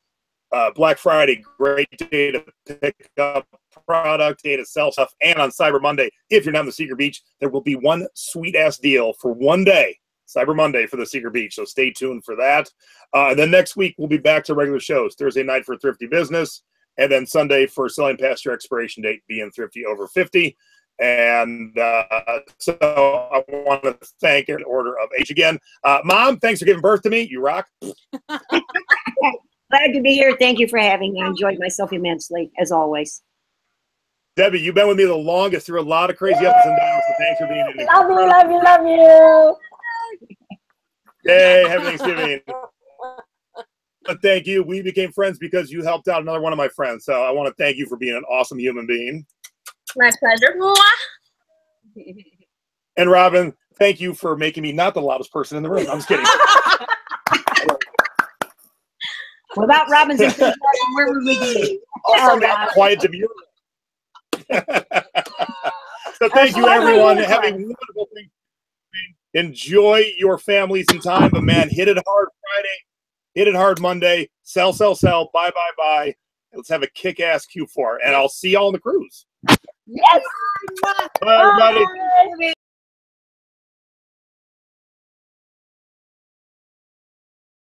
Black Friday, great day to pick up product, day to sell stuff, and on Cyber Monday, if you're not in the Secret Beach, there will be one sweet ass deal for one day, Cyber Monday for the Secret Beach. So stay tuned for that. And then next week we'll be back to regular shows. Thursday night for Thrifty Business, and then Sunday for selling past your expiration date, being Thrifty Over 50. And so I want to thank in order of age again. Mom, thanks for giving birth to me. You rock. Glad to be here. Thank you for having me. I enjoyed myself immensely, as always. Debbie, you've been with me the longest through a lot of crazy ups and downs, so thanks for being here. Love you, love you, love you. Yay, happy Thanksgiving. But thank you. We became friends because you helped out another one of my friends. So I want to thank you for being an awesome human being. My pleasure. And Robyn, thank you for making me not the loudest person in the room. I'm just kidding. Without Robyn's enthusiasm, where would we be? Also, that quiet demure. So thank you, everyone. Have a wonderful Thanksgiving. Enjoy your families and time. But man, hit it hard Friday. Hit it hard Monday. Sell, sell, sell. Buy, buy, buy. Let's have a kick-ass Q4. And I'll see y'all on the cruise. Yes. Bye, everybody. Bye.